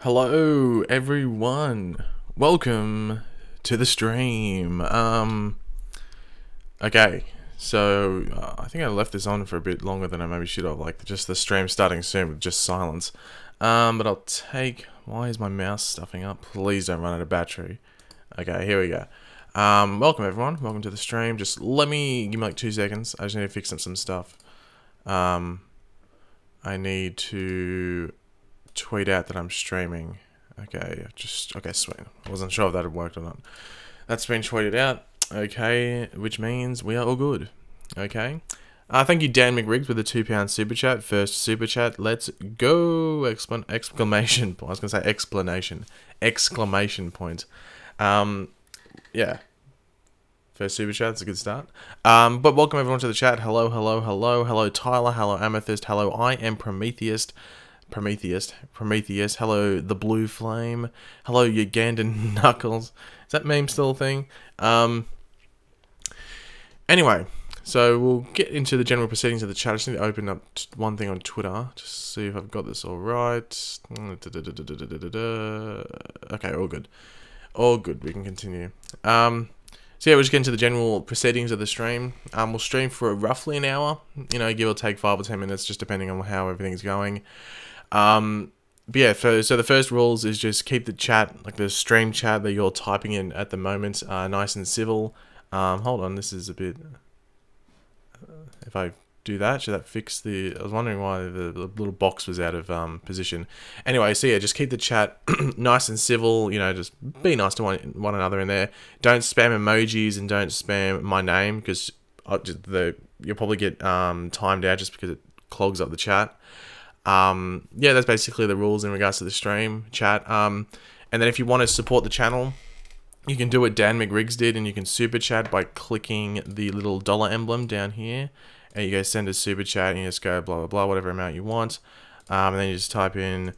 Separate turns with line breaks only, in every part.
Hello everyone, welcome to the stream. Okay, so I think I left this on for a bit longer than I maybe should have, like just the stream starting soon with just silence. But I'll take, why is my mouse stuffing up? Please don't run out of battery. Okay, here we go. Welcome everyone, welcome to the stream. Just give me like 2 seconds, I just need to fix up some stuff. I need to tweet out that I'm streaming. Okay, sweet. I wasn't sure if that had worked or not. That's been tweeted out. Okay, which means we are all good. Okay. Thank you, Dan McRiggs, with the £2 super chat. First super chat. Let's go! Exclamation. I was gonna say explanation. Exclamation point. Yeah. First super chat. That's a good start. But welcome everyone to the chat. Hello, hello, hello, hello, Tyler. Hello, Amethyst. Hello, I am Prometheus. Hello, the Blue Flame. Hello, Ugandan Knuckles. Is that meme still a thing? Anyway, so we'll get into the general proceedings of the chat. I just need to open up one thing on Twitter. Just see if I've got this all right. Okay, all good. All good. We can continue. So yeah, we'll just get into the general proceedings of the stream. We'll stream for roughly an hour. You know, give or take 5 or 10 minutes, just depending on how everything's going. But yeah, so the first rules is just keep the chat, like the stream chat that you're typing in at the moment, nice and civil. Hold on, this is a bit, if I do that, should that fix the, I was wondering why the little box was out of position. Anyway, so yeah, just keep the chat nice and civil, you know, just be nice to one another in there. Don't spam emojis and don't spam my name, because you'll probably get timed out just because it clogs up the chat. Yeah, that's basically the rules in regards to the stream chat. And then if you want to support the channel, you can do what Dan McRiggs did, and you can super chat by clicking the little dollar emblem down here, and you go send a super chat, and you just go blah blah blah, whatever amount you want, and then you just type in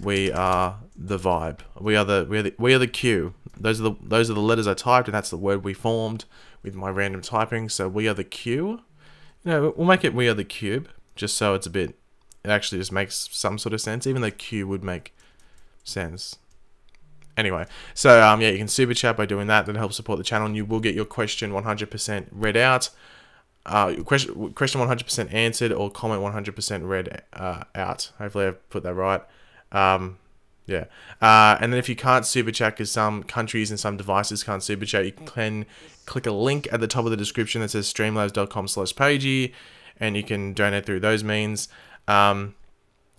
"We are the vibe." We are the Q. Those are the letters I typed, and that's the word we formed with my random typing. So we are the Q. You know, we'll make it "We are the cube," just so it's a bit. It actually just makes some sort of sense, even though Q would make sense. Anyway, so yeah, you can super chat by doing that. That helps support the channel, and you will get your question 100% read out. Question 100% answered, or comment 100% read out. Hopefully I've put that right. Yeah. And then if you can't super chat, because some countries and some devices can't super chat, you can click a link at the top of the description that says streamlabs.com/Pagey, and you can donate through those means.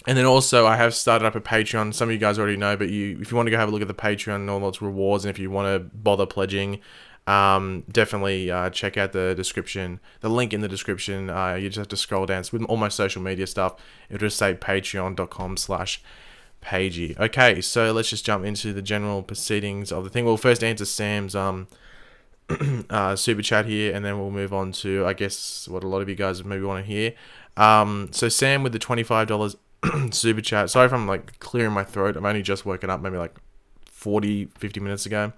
And then also I have started up a Patreon. Some of you guys already know, but if you want to go have a look at the Patreon, all its rewards, and if you want to bother pledging, definitely check out the description, the link in the description. You just have to scroll down. It's with all my social media stuff. It'll just say patreon.com/Pagey. Okay, so let's just jump into the general proceedings of the thing. We'll first answer Sam's super chat here, and then we'll move on to, I guess, what a lot of you guys maybe want to hear. So Sam with the $25 super chat. Sorry if I'm like clearing my throat. I'm only just woken up, maybe like 50 minutes ago.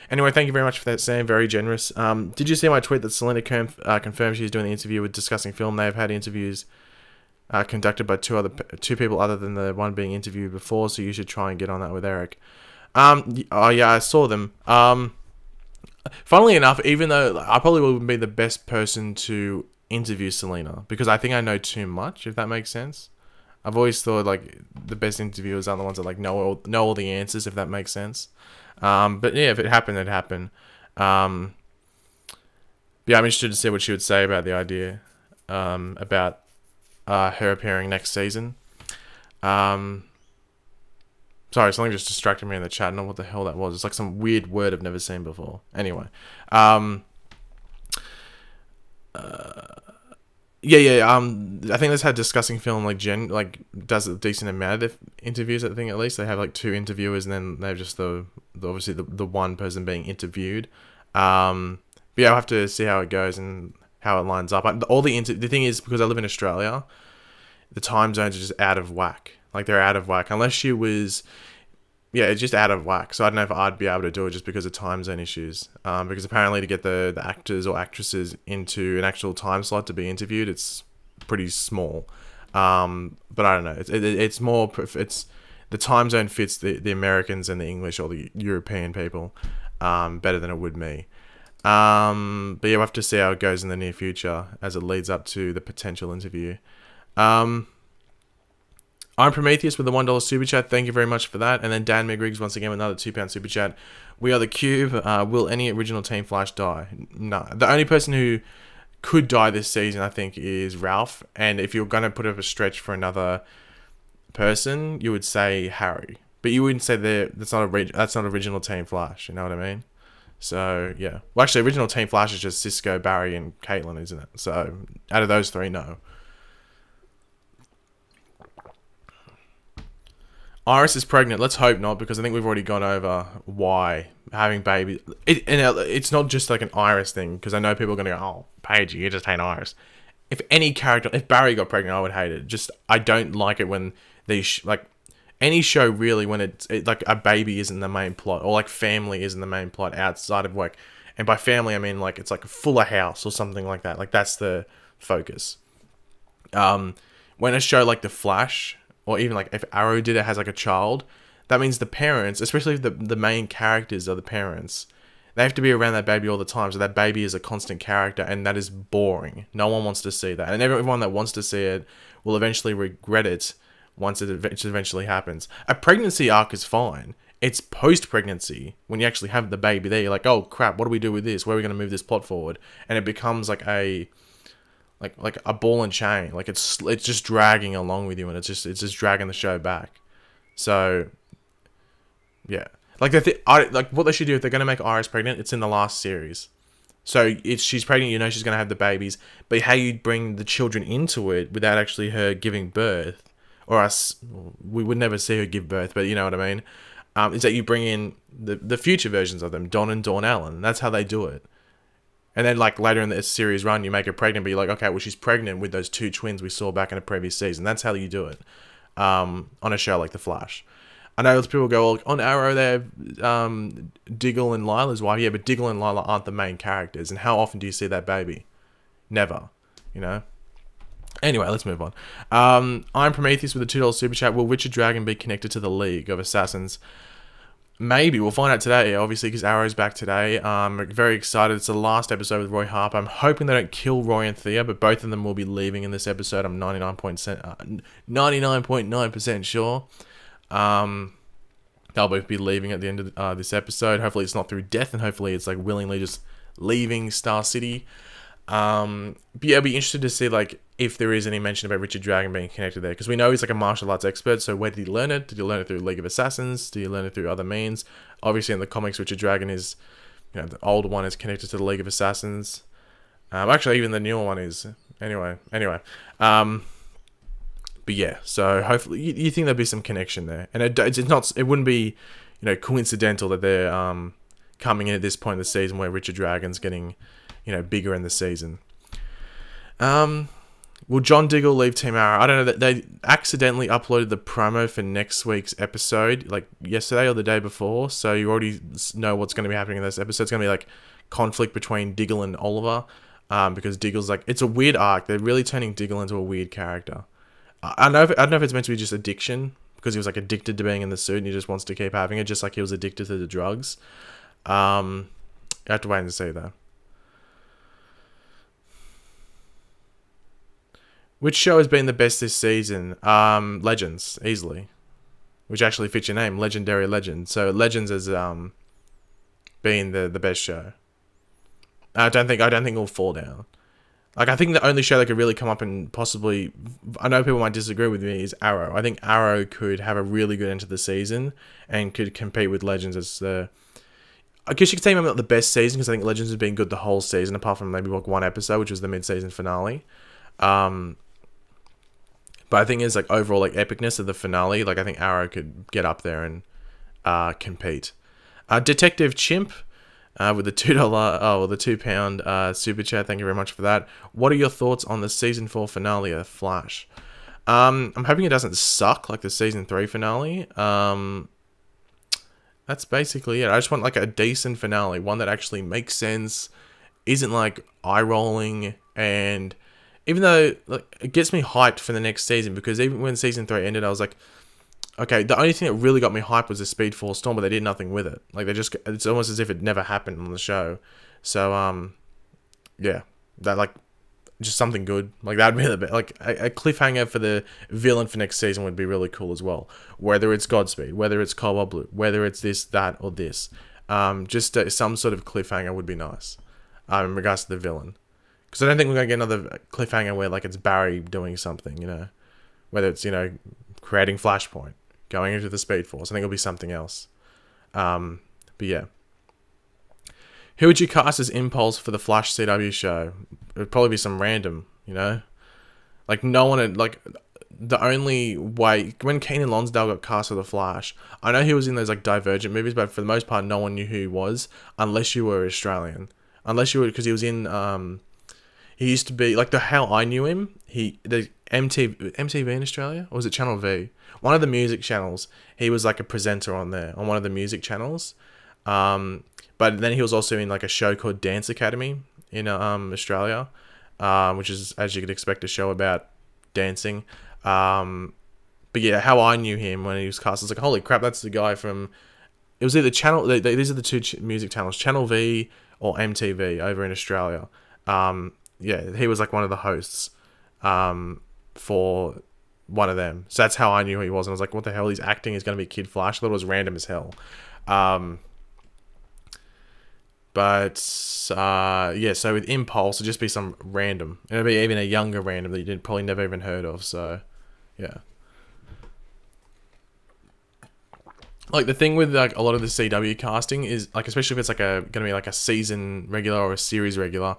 Anyway, thank you very much for that, Sam. Very generous. Did you see my tweet that Selena confirmed she's doing the interview with Discussing Film? They've had interviews conducted by two people other than the one being interviewed before, so you should try and get on that with Eric. Oh yeah, I saw them. Funnily enough, even though I probably wouldn't be the best person to interview Selena, because I think I know too much, if that makes sense. I've always thought like the best interviewers are the ones that like know all the answers, if that makes sense. But yeah, if it happened, it happened. Yeah, I'm interested to see what she would say about the idea about her appearing next season. Sorry, something just distracted me in the chat. I don't know what the hell that was. It's like some weird word I've never seen before. Anyway. Yeah. I think that's how Discussing Film does a decent amount of interviews. I think at least they have like 2 interviewers, and then they have just obviously the one person being interviewed. But yeah, I'll have to see how it goes and how it lines up. The thing is, because I live in Australia, the time zones are just out of whack. Like they're out of whack. Unless she was, yeah, it's just out of whack. So I don't know if I'd be able to do it just because of time zone issues. Because apparently to get the actors or actresses into an actual time slot to be interviewed, it's pretty small. But I don't know. It's more the time zone fits the Americans and the English or the European people better than it would me. But yeah, we'll have to see how it goes in the near future as it leads up to the potential interview. I'm Prometheus with the $1 super chat. Thank you very much for that. And then Dan Migriggs once again with another £2 super chat. We are the Cube. Will any original Team Flash die? No. The only person who could die this season, I think, is Ralph. And if you're going to put up a stretch for another person, you would say Harry. But you wouldn't say that's not original Team Flash. You know what I mean? So, yeah. Well, actually, original Team Flash is just Cisco, Barry, and Caitlin, isn't it? So, out of those three, no. Iris is pregnant. Let's hope not, because I think we've already gone over why having babies... It's not just like an Iris thing, because I know people are going to go, oh, Pagey, you just hate Iris. If any character... If Barry got pregnant, I would hate it. Just, I don't like it when these... like, any show, really, when like, a baby isn't the main plot, or, like, family isn't the main plot outside of, like... And by family, I mean, like, it's like a fuller house or something like that. Like, that's the focus. When a show like The Flash... or even like if Arrow did it, has like a child, that means the parents, especially if the main characters are the parents, they have to be around that baby all the time. So that baby is a constant character, and that is boring. No one wants to see that. And everyone that wants to see it will eventually regret it once it eventually happens. A pregnancy arc is fine. It's post-pregnancy, when you actually have the baby there, you're like, oh crap, what do we do with this? Where are we going to move this plot forward? And it becomes like a ball and chain. Like it's just dragging along with you, and it's just dragging the show back. So yeah, like what they should do if they're gonna make Iris pregnant, it's in the last series. So if she's pregnant, you know she's gonna have the babies, but how you bring the children into it without actually her giving birth, or us, we would never see her give birth, but you know what I mean, is that you bring in the future versions of them, Don and Dawn Allen. That's how they do it. And then, like, later in the series run, you make her pregnant, but you're like, okay, well, she's pregnant with those two twins we saw back in a previous season. That's how you do it on a show like The Flash. I know people go, well, on Arrow there, Diggle and Lila's wife. Yeah, but Diggle and Lila aren't the main characters. And how often do you see that baby? Never, you know? Anyway, let's move on. I'm Prometheus with a $2 super chat. Will Richard Dragon be connected to the League of Assassins? Maybe. We'll find out today, obviously, because Arrow's back today. I'm very excited. It's the last episode with Roy Harper. I'm hoping they don't kill Roy and Thea, but both of them will be leaving in this episode. I'm 99.9% sure. They'll both be leaving at the end of this episode. Hopefully it's not through death, and hopefully it's like willingly just leaving Star City. But yeah, I'll be interested to see like if there is any mention about Richard Dragon being connected there, because we know he's like a martial arts expert. So where did he learn it? Did he learn it through League of Assassins? Did he learn it through other means? Obviously in the comics, Richard Dragon is, you know, the older one is connected to the League of Assassins. Actually even the newer one is. Anyway. But yeah, so hopefully you think there'll be some connection there, and it wouldn't be, you know, coincidental that they're coming in at this point in the season where Richard Dragon's getting, you know, bigger in the season. Will John Diggle leave Team Arrow? I don't know. That they accidentally uploaded the promo for next week's episode, like yesterday or the day before. So you already know what's going to be happening in this episode. It's going to be like conflict between Diggle and Oliver, because Diggle's like, it's a weird arc. They're really turning Diggle into a weird character. I don't know if it's meant to be just addiction, because he was like addicted to being in the suit and he just wants to keep having it, just like he was addicted to the drugs. You have to wait and see though. Which show has been the best this season? Legends, easily. Which actually fits your name, Legendary Legend. So Legends has been the best show. I don't think it'll fall down. Like, I think the only show that could really come up and possibly, I know people might disagree with me, is Arrow. I think Arrow could have a really good end to the season and could compete with Legends as the, I guess you could say maybe not the best season, because I think Legends has been good the whole season, apart from maybe like one episode, which was the mid-season finale. But I think it's like overall like epicness of the finale. Like I think Arrow could get up there and compete. Detective Chimp with the £2 super chat. Thank you very much for that. What are your thoughts on the season 4 finale of Flash? I'm hoping it doesn't suck like the season 3 finale. That's basically it. I just want like a decent finale, one that actually makes sense, isn't like eye rolling, and even though like it gets me hyped for the next season, because even when season 3 ended, I was like, okay, the only thing that really got me hyped was the Speed Force Storm, but they did nothing with it. Like, it's almost as if it never happened on the show. So, yeah, that, like, just something good. Like, that'd be the best. Like, a cliffhanger for the villain for next season would be really cool as well. Whether it's Godspeed, whether it's Cobalt Blue, whether it's this, that, or this. Just some sort of cliffhanger would be nice, in regards to the villain. Because I don't think we're going to get another cliffhanger where, like, it's Barry doing something, you know. Whether it's, you know, creating Flashpoint, going into the Speed Force. I think it'll be something else. But yeah. Who would you cast as Impulse for the Flash CW show? It would probably be some random, you know? Like, no one had, like, the only way, when Keenan Lonsdale got cast for the Flash, I know he was in those, like, Divergent movies, but for the most part, no one knew who he was, unless you were Australian. Unless you were, because he was in, he used to be, like, how I knew him, the MTV in Australia? Or was it Channel V? One of the music channels, he was, like, a presenter on there, on one of the music channels. But then he was also in, like, a show called Dance Academy in Australia, which is, as you could expect, a show about dancing. But yeah, how I knew him when he was cast, I was like, holy crap, that's the guy from... It was either Channel... These are the two music channels, Channel V or MTV over in Australia. Yeah, he was, like, one of the hosts for one of them. So that's how I knew who he was. And I was like, what the hell? He's acting. He's going to be Kid Flash. I thought it was random as hell. But yeah, so with Impulse, it'll just be some random. It'll be even a younger random that you did probably never even heard of. So yeah, like the thing with like a lot of the CW casting is like, especially if it's like gonna be like a season regular or a series regular.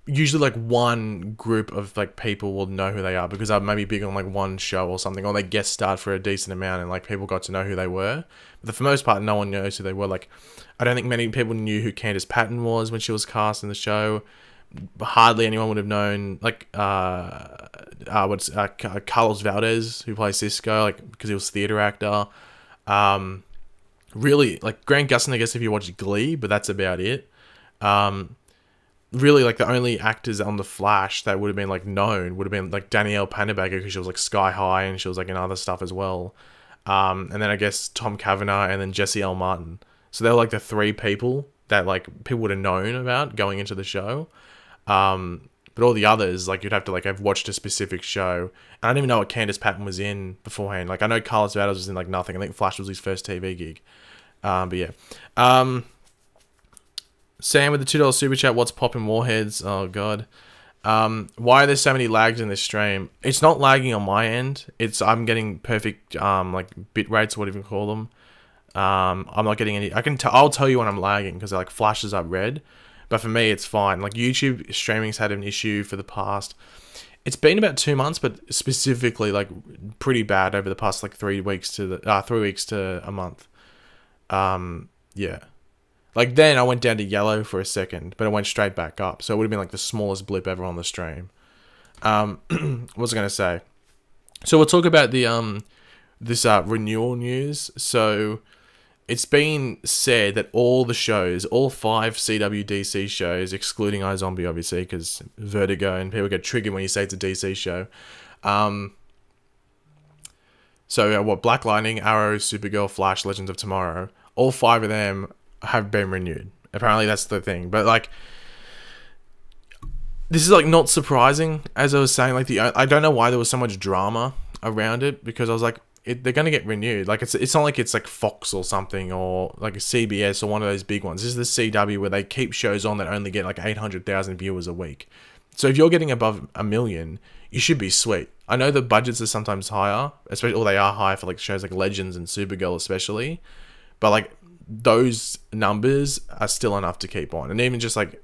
Usually like one group of like people will know who they are because they're maybe big on like one show or something, or they guest starred for a decent amount and like people got to know who they were. But for the most part, no one knows who they were. Like, I don't think many people knew who Candice Patton was when she was cast in the show. Hardly anyone would have known like Carlos Valdez, who plays Cisco, like because he was a theater actor. Really like Grant Gustin, I guess if you watch Glee, but that's about it. Really, like, the only actors on The Flash that would have been, like, known would have been, like, Danielle Panabaker, because she was, like, Sky High, and she was, like, in other stuff as well. And then, I guess, Tom Cavanagh, and then Jesse L. Martin. So they were, like, the three people that, like, people would have known about going into the show. But all the others, like, you'd have to, like, have watched a specific show. And I didn't even know what Candice Patton was in beforehand. Like, I know Carlos Valdez was in, like, nothing. I think Flash was his first TV gig. But, yeah. Sam with the $2 super chat. What's poppin' Warheads? Oh god. Why are there so many lags in this stream? It's not lagging on my end. I'm getting perfect like bit rates, whatever you call them. I'm not getting any. I'll tell you when I'm lagging because it like flashes up red. But for me, it's fine. Like YouTube streaming's had an issue for the past. It's been about 2 months, but specifically like pretty bad over the past like 3 weeks to 3 weeks to a month. Yeah. Like, then I went down to yellow for a second, but it went straight back up. So it would have been, like, the smallest blip ever on the stream. What was I going to say? So we'll talk about the this Renewal news. So it's been said that all the shows, all 5 CWDC shows, excluding iZombie, obviously, because Vertigo, and people get triggered when you say it's a DC show. So what, Black Lightning, Arrow, Supergirl, Flash, Legends of Tomorrow, all 5 of them have been renewed. Apparently that's the thing. But like, this is like not surprising. As I was saying, like I don't know why there was so much drama around it, because I was like, they're gonna get renewed. Like it's not like it's like Fox or something, or like a CBS or one of those big ones. This is the CW where they keep shows on that only get like 800,000 viewers a week. So if you're getting above 1 million, you should be sweet. I know the budgets are sometimes higher, especially, or they are high for like shows like Legends and Supergirl especially, but like those numbers are still enough to keep on. And even just like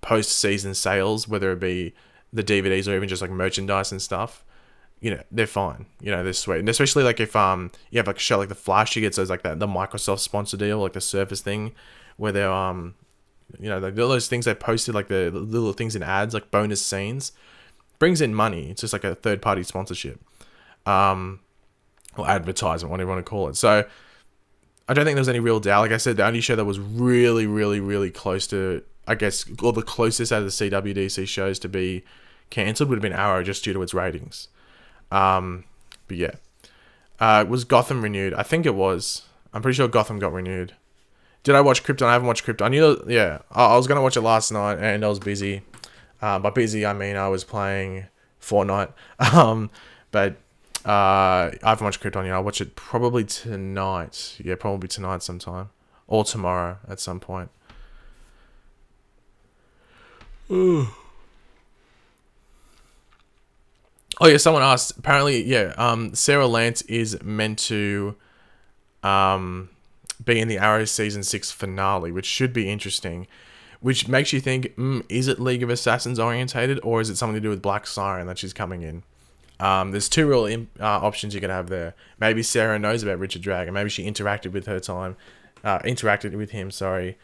post-season sales, whether it be the DVDs or even just like merchandise and stuff, you know, they're fine. You know, they're sweet. And especially like if you have like a show like The Flash, you get those like the Microsoft sponsor deal, like the Surface thing, where they're you know, like all those things they posted, like the little things in ads, like bonus scenes, brings in money. It's just like a third-party sponsorship, or advertisement, whatever you want to call it. So I don't think there was any real doubt. Like I said, the only show that was really, really, really close to, I guess, or the closest out of the CWDC shows to be cancelled would have been Arrow, just due to its ratings. But yeah. Was Gotham renewed? I think it was. I'm pretty sure Gotham got renewed. Did I watch Krypton? I haven't watched Krypton. I knew, yeah. I was gonna watch it last night, and I was busy. By busy, I mean I was playing Fortnite. But I haven't watched Krypton yet. I'll watch it probably tonight. Yeah, probably tonight sometime, or tomorrow at some point. Ooh. Oh yeah, someone asked. Apparently, yeah. Sarah Lance is meant to, be in the Arrow season 6 finale, which should be interesting. Which makes you think, is it League of Assassins orientated, or is it something to do with Black Siren that she's coming in? There's two real options you can have there. Maybe Sarah knows about Richard Dragon. Maybe she interacted with him. Sorry,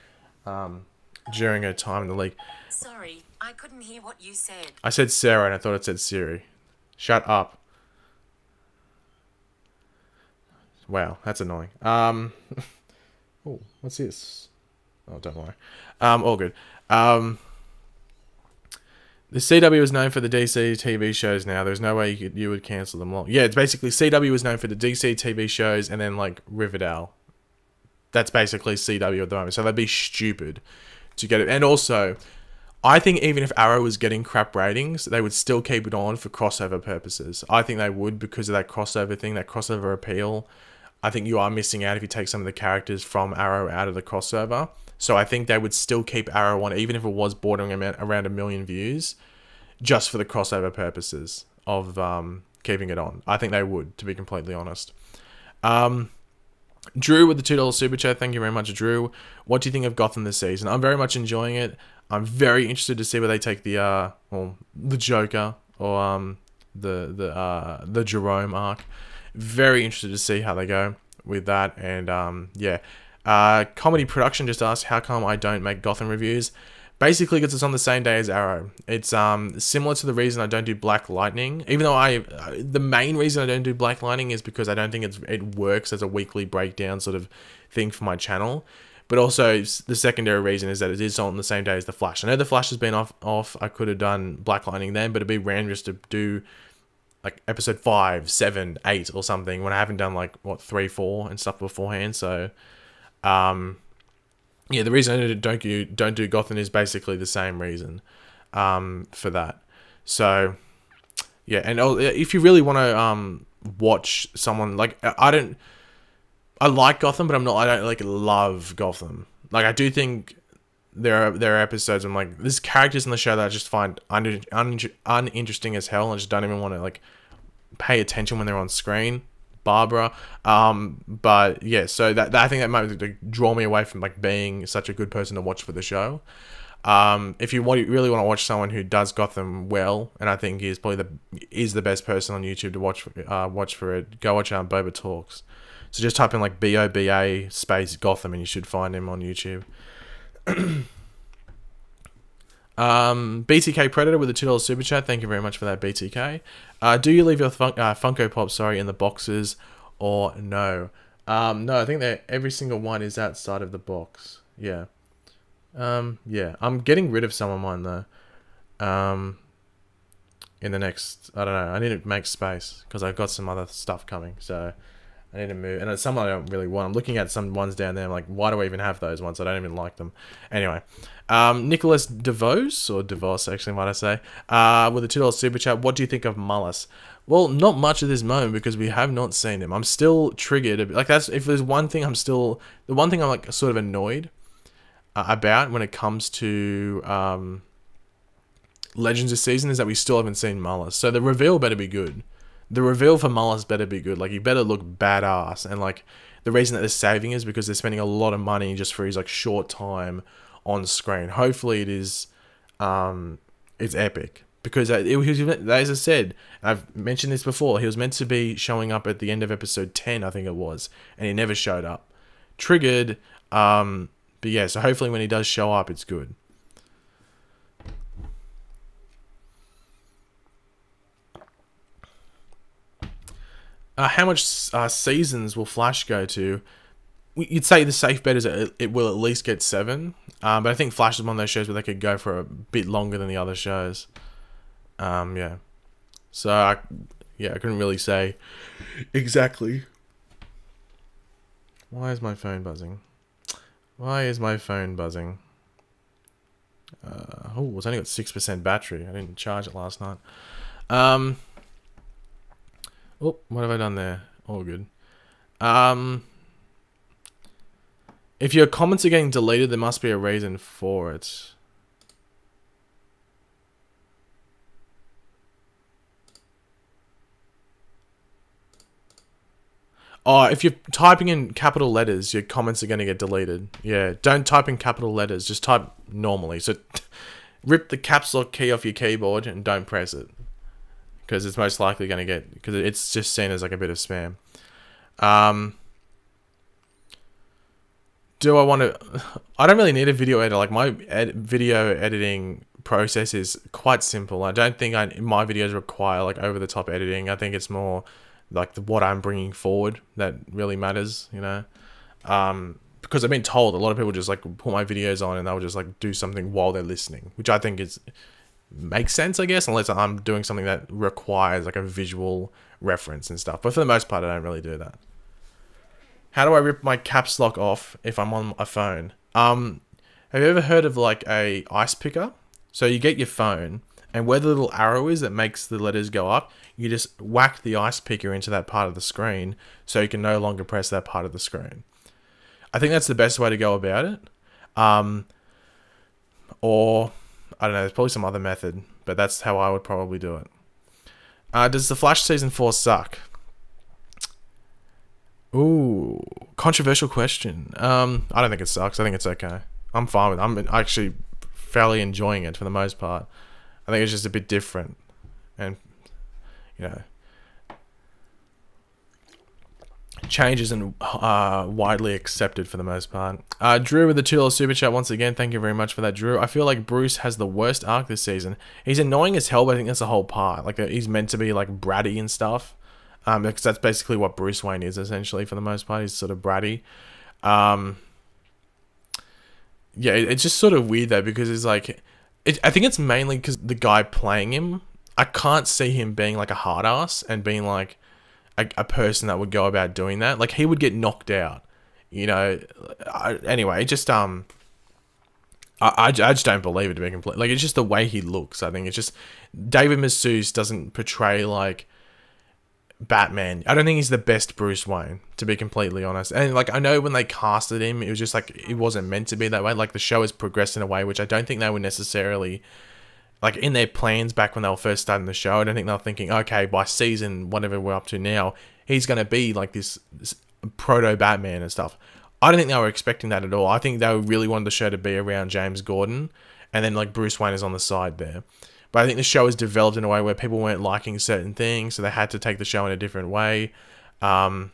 during her time in the League.
Sorry, I couldn't hear what you said.
I said Sarah, and I thought it said Siri. Shut up. Wow, that's annoying. Oh, what's this? Oh, don't worry. All good. The CW is known for the DC TV shows now. There's no way you would cancel them long. Yeah, it's basically CW is known for the DC TV shows and then like Riverdale. That's basically CW at the moment. So they'd be stupid to get it. And also, I think even if Arrow was getting crap ratings, they would still keep it on for crossover purposes. I think they would because of that crossover thing, that crossover appeal. I think you are missing out if you take some of the characters from Arrow out of the crossover. So I think they would still keep Arrow on, even if it was bordering around 1 million views, just for the crossover purposes of keeping it on. I think they would, to be completely honest. Drew with the $2 super chat. Thank you very much, Drew. What do you think of Gotham this season? I'm very much enjoying it. I'm very interested to see where they take the Joker or the Jerome arc. Very interested to see how they go with that. And yeah. Comedy Production just asked, how come I don't make Gotham reviews? Basically, because it's on the same day as Arrow. It's similar to the reason I don't do Black Lightning. Even though the main reason I don't do Black Lightning is because I don't think it works as a weekly breakdown sort of thing for my channel. But also, the secondary reason is that it is on the same day as The Flash. I know The Flash has been off. I could have done Black Lightning then, but it'd be random just to do like episode 5, 7, 8 or something when I haven't done like, what, 3, 4 and stuff beforehand. So... yeah, the reason I don't do Gotham is basically the same reason for that. So, yeah, and if you really want to watch someone, like, I like Gotham, but I don't, like, love Gotham. Like, I do think there are episodes I'm like, there's characters in the show that I just find uninteresting as hell, and I just don't even want to, like, pay attention when they're on screen. Barbara, but yeah, so that I think that might draw me away from like being such a good person to watch for the show. If you really want to watch someone who does Gotham well, and I think is probably the best person on YouTube to watch for it, go watch Boba Talks. So just type in like BOBA space Gotham, and you should find him on YouTube. BTK Predator with a $2 super chat. Thank you very much for that, BTK. Do you leave your Funko Pop, in the boxes or no? No, I think that every single one is outside of the box. Yeah. Yeah. I'm getting rid of some of mine though. In the next, I don't know. I need to make space because I've got some other stuff coming. So I need to move. And it's some I don't really want. I'm looking at some ones down there. I'm like, why do I even have those ones? I don't even like them. Anyway. Nicholas DeVos, or DeVos actually might I say, with a $2 super chat. What do you think of Mullis? Well, not much at this moment because we have not seen him. I'm still triggered. Like that's, if there's one thing the one thing I'm like sort of annoyed about when it comes to Legends this season is that we still haven't seen Mullis. So the reveal better be good. The reveal for Mullis better be good. Like he better look badass. And like the reason that they're saving is because they're spending a lot of money just for his like short time on screen. Hopefully it is it's epic because as I said, I've mentioned this before, he was meant to be showing up at the end of episode 10 I think it was, and he never showed up. Triggered, but yeah, so hopefully when he does show up it's good. How much seasons will Flash go to? You'd say the safe bet is it will at least get 7. But I think Flash is one of those shows where they could go for a bit longer than the other shows. Yeah. So, yeah, I couldn't really say exactly. Why is my phone buzzing? Why is my phone buzzing? Oh, it's only got 6% battery. I didn't charge it last night. Oh, what have I done there? All good. If your comments are getting deleted, there must be a reason for it. Oh, if you're typing in capital letters, your comments are going to get deleted. Yeah, don't type in capital letters. Just type normally. So rip the caps lock key off your keyboard and don't press it. Because it's most likely going to get... Because it's just seen as like a bit of spam. Do I want to... I don't really need a video editor. Like my video editing process is quite simple. I don't think my videos require like over-the-top editing. I think it's more... like what I'm bringing forward that really matters, you know, because I've been told a lot of people just like put my videos on and they'll just like do something while they're listening, which I think makes sense, I guess, unless I'm doing something that requires like a visual reference and stuff. But for the most part, I don't really do that. How do I rip my caps lock off if I'm on a phone? Have you ever heard of like a ice picker? So you get your phone, and where the little arrow is that makes the letters go up, you just whack the ice picker into that part of the screen so you can no longer press that part of the screen. I think that's the best way to go about it. Or, I don't know, there's probably some other method, but that's how I would probably do it. Does The Flash Season 4 suck? Ooh, controversial question. I don't think it sucks. I think it's okay. I'm fine with it. I'm actually fairly enjoying it for the most part. I think it's just a bit different, and you know, change isn't widely accepted for the most part. Drew with the $2 super chat once again. Thank you very much for that, Drew. I feel like Bruce has the worst arc this season. He's annoying as hell, but I think that's the whole part. Like he's meant to be like bratty and stuff, because that's basically what Bruce Wayne is essentially for the most part. He's sort of bratty. Yeah, it's just sort of weird though, because it's like. I think it's mainly because the guy playing him, I can't see him being like a hard ass and being like a person that would go about doing that. Like he would get knocked out, you know. Anyway, just I just don't believe it, to be complete. Like it's just the way he looks. I think it's just David Masseuse doesn't portray like Batman. I don't think he's the best Bruce Wayne, to be completely honest. And like I know when they casted him, it was just like it wasn't meant to be that way. Like the show has progressed in a way which I don't think they were necessarily like in their plans back when they were first starting the show. I don't think they were thinking, okay, by season whatever we're up to now, he's gonna be like this proto Batman and stuff. I don't think they were expecting that at all. I think they really wanted the show to be around James Gordon, and then like Bruce Wayne is on the side there. But I think the show has developed in a way where people weren't liking certain things, so they had to take the show in a different way. And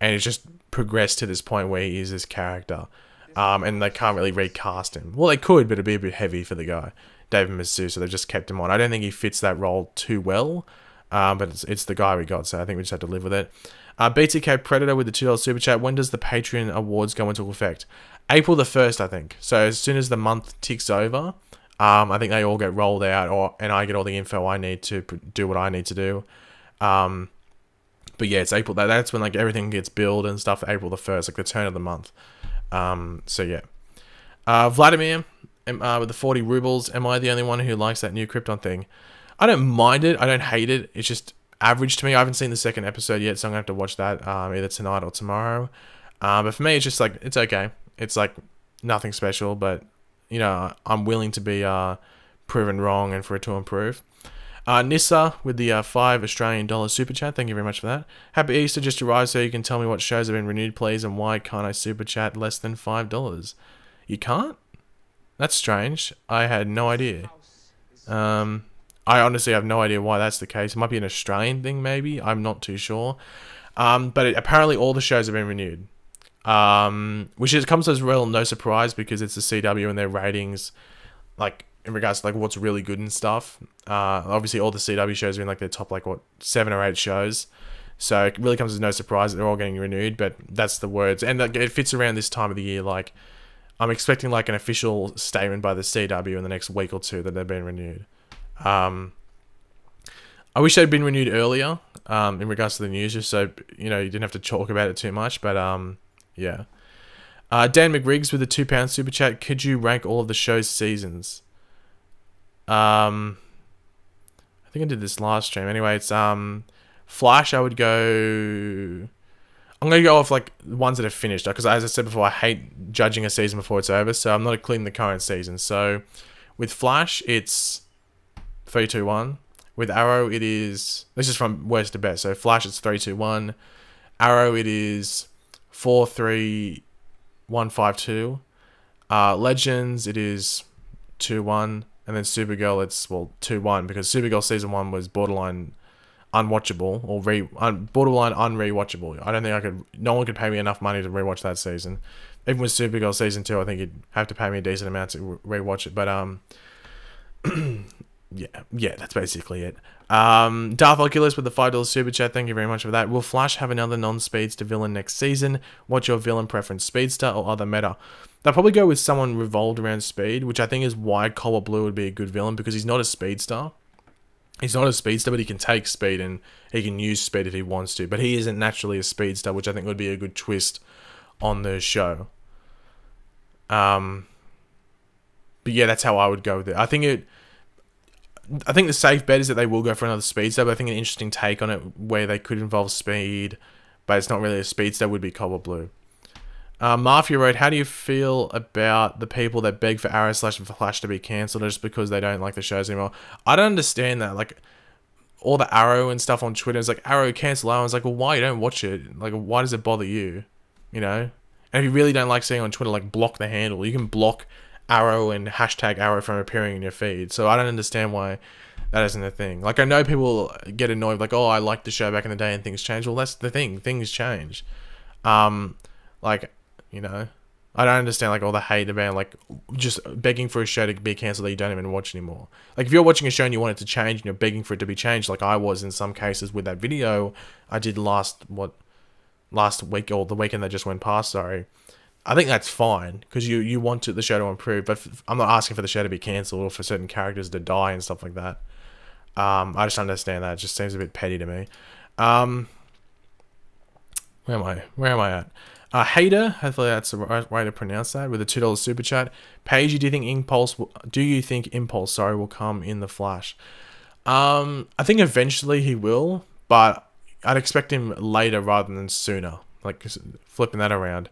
it's just progressed to this point where he is this character. And they can't really recast him. Well, they could, but it'd be a bit heavy for the guy, David Masseuse, so they've just kept him on. I don't think he fits that role too well, but it's the guy we got, so I think we just have to live with it. BTK Predator with the $2 super chat. When does the Patreon awards go into effect? April the 1st, I think. So as soon as the month ticks over, I think they all get rolled out, and I get all the info I need to do what I need to do. But yeah, it's April. That's when like everything gets billed and stuff. April the 1st, like the turn of the month. So yeah. Vladimir with the 40 rubles. Am I the only one who likes that new Krypton thing? I don't mind it. I don't hate it. It's just average to me. I haven't seen the second episode yet, so I'm gonna have to watch that either tonight or tomorrow. But for me, it's just like it's okay. It's like nothing special, but you know, I'm willing to be proven wrong and for it to improve. Nissa with the $5 Australian super chat. Thank you very much for that. Happy Easter just arrived, so you can tell me what shows have been renewed, please, and why can't I super chat less than $5? You can't? That's strange. I had no idea. I honestly have no idea why that's the case. It might be an Australian thing, maybe. I'm not too sure. But apparently all the shows have been renewed. Which comes as real no surprise, because it's the CW and their ratings, like in regards to like what's really good and stuff. Obviously all the CW shows are in like their top like what 7 or 8 shows, so it really comes as no surprise that they're all getting renewed. But that's the words, and it fits around this time of the year. Like I'm expecting like an official statement by the CW in the next week or two that they've been renewed. I wish they'd been renewed earlier, in regards to the news, just so you know you didn't have to talk about it too much. But yeah. Dan McRiggs with a £2 super chat. Could you rank all of the show's seasons? I think I did this last stream. Anyway, it's Flash. I would go. I'm gonna go off like ones that have finished, because as I said before, I hate judging a season before it's over. So I'm not including the current season. So with Flash, it's 3, 2, 1. With Arrow, it is. This is from worst to best. So Flash, it's 3, 2, 1. Arrow, it is 4, 3, 1, 5, 2. Legends, it is 2, 1. And then Supergirl, it's 2, 1, because Supergirl season 1 was borderline unwatchable or borderline unrewatchable. I don't think I could. No one could pay me enough money to rewatch that season. Even with Supergirl season 2, I think you'd have to pay me a decent amount to rewatch it. But yeah, that's basically it. Darth Oculus with the $5 super chat. Thank you very much for that. Will Flash have another non-speedster villain next season? What's your villain preference, speedster or other meta? They'll probably go with someone revolved around speed, which I think is why Cobalt Blue would be a good villain, because he's not a speedster. He's not a speedster, but he can take speed and he can use speed if he wants to. But he isn't naturally a speedster, which I think would be a good twist on the show. But yeah, that's how I would go with it. I think the safe bet is that they will go for another speedster, but I think an interesting take on it where they could involve speed, but it's not really a speedster, would be Cobalt Blue. Mafia Road, how do you feel about the people that beg for Arrow / Flash to be cancelled just because they don't like the shows anymore? I don't understand that. Like, all the Arrow and stuff on Twitter is like, Arrow, cancel Arrow. I was like, well, why? You don't watch it. Like, why does it bother you? You know? And if you really don't like seeing on Twitter, like, block the handle. You can block Arrow and hashtag Arrow from appearing in your feed. So I don't understand why that isn't a thing. Like, I know people get annoyed, like, oh, I liked the show back in the day and things changed. Well, that's the thing. Things change. Like, you know, I don't understand, like, all the hate about, like, just begging for a show to be cancelled that you don't even watch anymore. Like, if you're watching a show and you want it to change and you're begging for it to be changed, like I was in some cases with that video I did last week, or the weekend that just went past, sorry. I think that's fine, because you want the show to improve, but I'm not asking for the show to be cancelled or for certain characters to die and stuff like that. I just understand that. It just seems a bit petty to me. Where am I at? Hater, hopefully that's the right way to pronounce that, with a $2 super chat. Pagey, do you think Impulse will come in the Flash? I think eventually he will, but I'd expect him later rather than sooner. Like, flipping that around.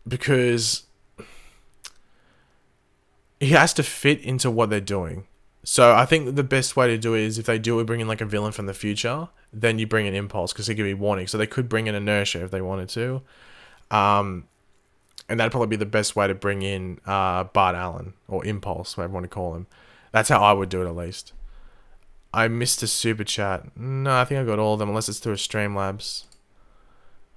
Because he has to fit into what they're doing. So I think the best way to do it is, if they do bring in like a villain from the future, then you bring in Impulse, because he could be warning. So they could bring in Inertia if they wanted to. And that'd probably be the best way to bring in Bart Allen, or Impulse, whatever you want to call him. That's how I would do it, at least. I missed a super chat. No, I think I got all of them, unless it's through Streamlabs.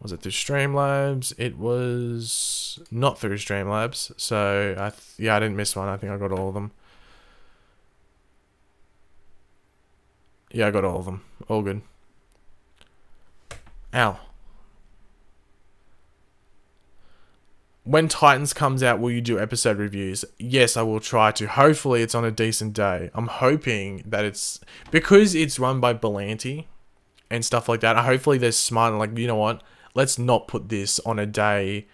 Was it through Streamlabs? It was not through Streamlabs. So, yeah, I didn't miss one. I think I got all of them. Yeah, I got all of them. All good. Ow. When Titans comes out, will you do episode reviews? Yes, I will try to. Hopefully, it's on a decent day. I'm hoping that it's... Because it's run by Berlanti and stuff like that, hopefully they're smart and like, you know what? Let's not put this on a day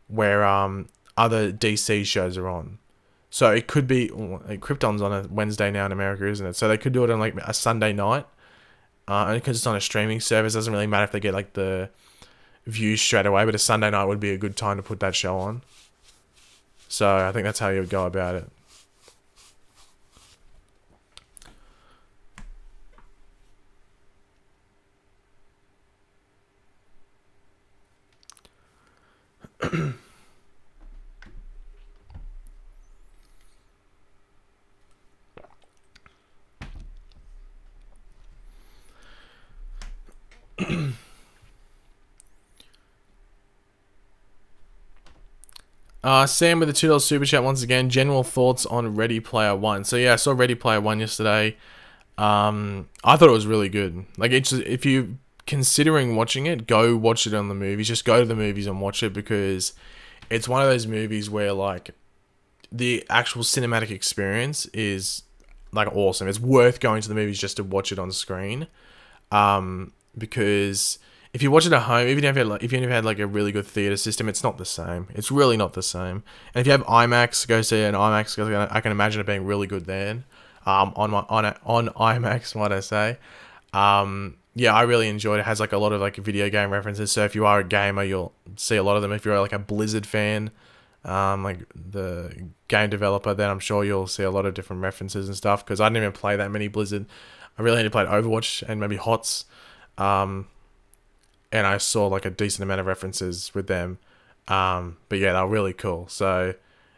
where other DC shows are on. So it could be... Krypton's on a Wednesday now in America, isn't it? So they could do it on like a Sunday night. And because it's on a streaming service, it doesn't really matter if they get like the views straight away, but a Sunday night would be a good time to put that show on. So I think that's how you would go about it. Sam with the $2 super chat once again. General thoughts on Ready Player One. So yeah, I saw Ready Player One yesterday. I thought it was really good. Like, it's just, if you considering watching it, go watch it on the movies. Just go to the movies and watch it, because it's one of those movies where like the actual cinematic experience is like awesome. It's worth going to the movies just to watch it on screen. Because if you watch it at home, even if you had like a really good theater system, it's not the same. It's really not the same. And if you have IMAX, go see an IMAX. I can imagine it being really good then. On IMAX, what I say. Yeah, I really enjoyed it. It has like a lot of like video game references. So if you are a gamer, you'll see a lot of them. If you're like a Blizzard fan, like the game developer, then I'm sure you'll see a lot of different references and stuff. Because I didn't even play that many Blizzard. I really only played Overwatch and maybe HOTS. And I saw like a decent amount of references with them. But yeah, they're really cool. So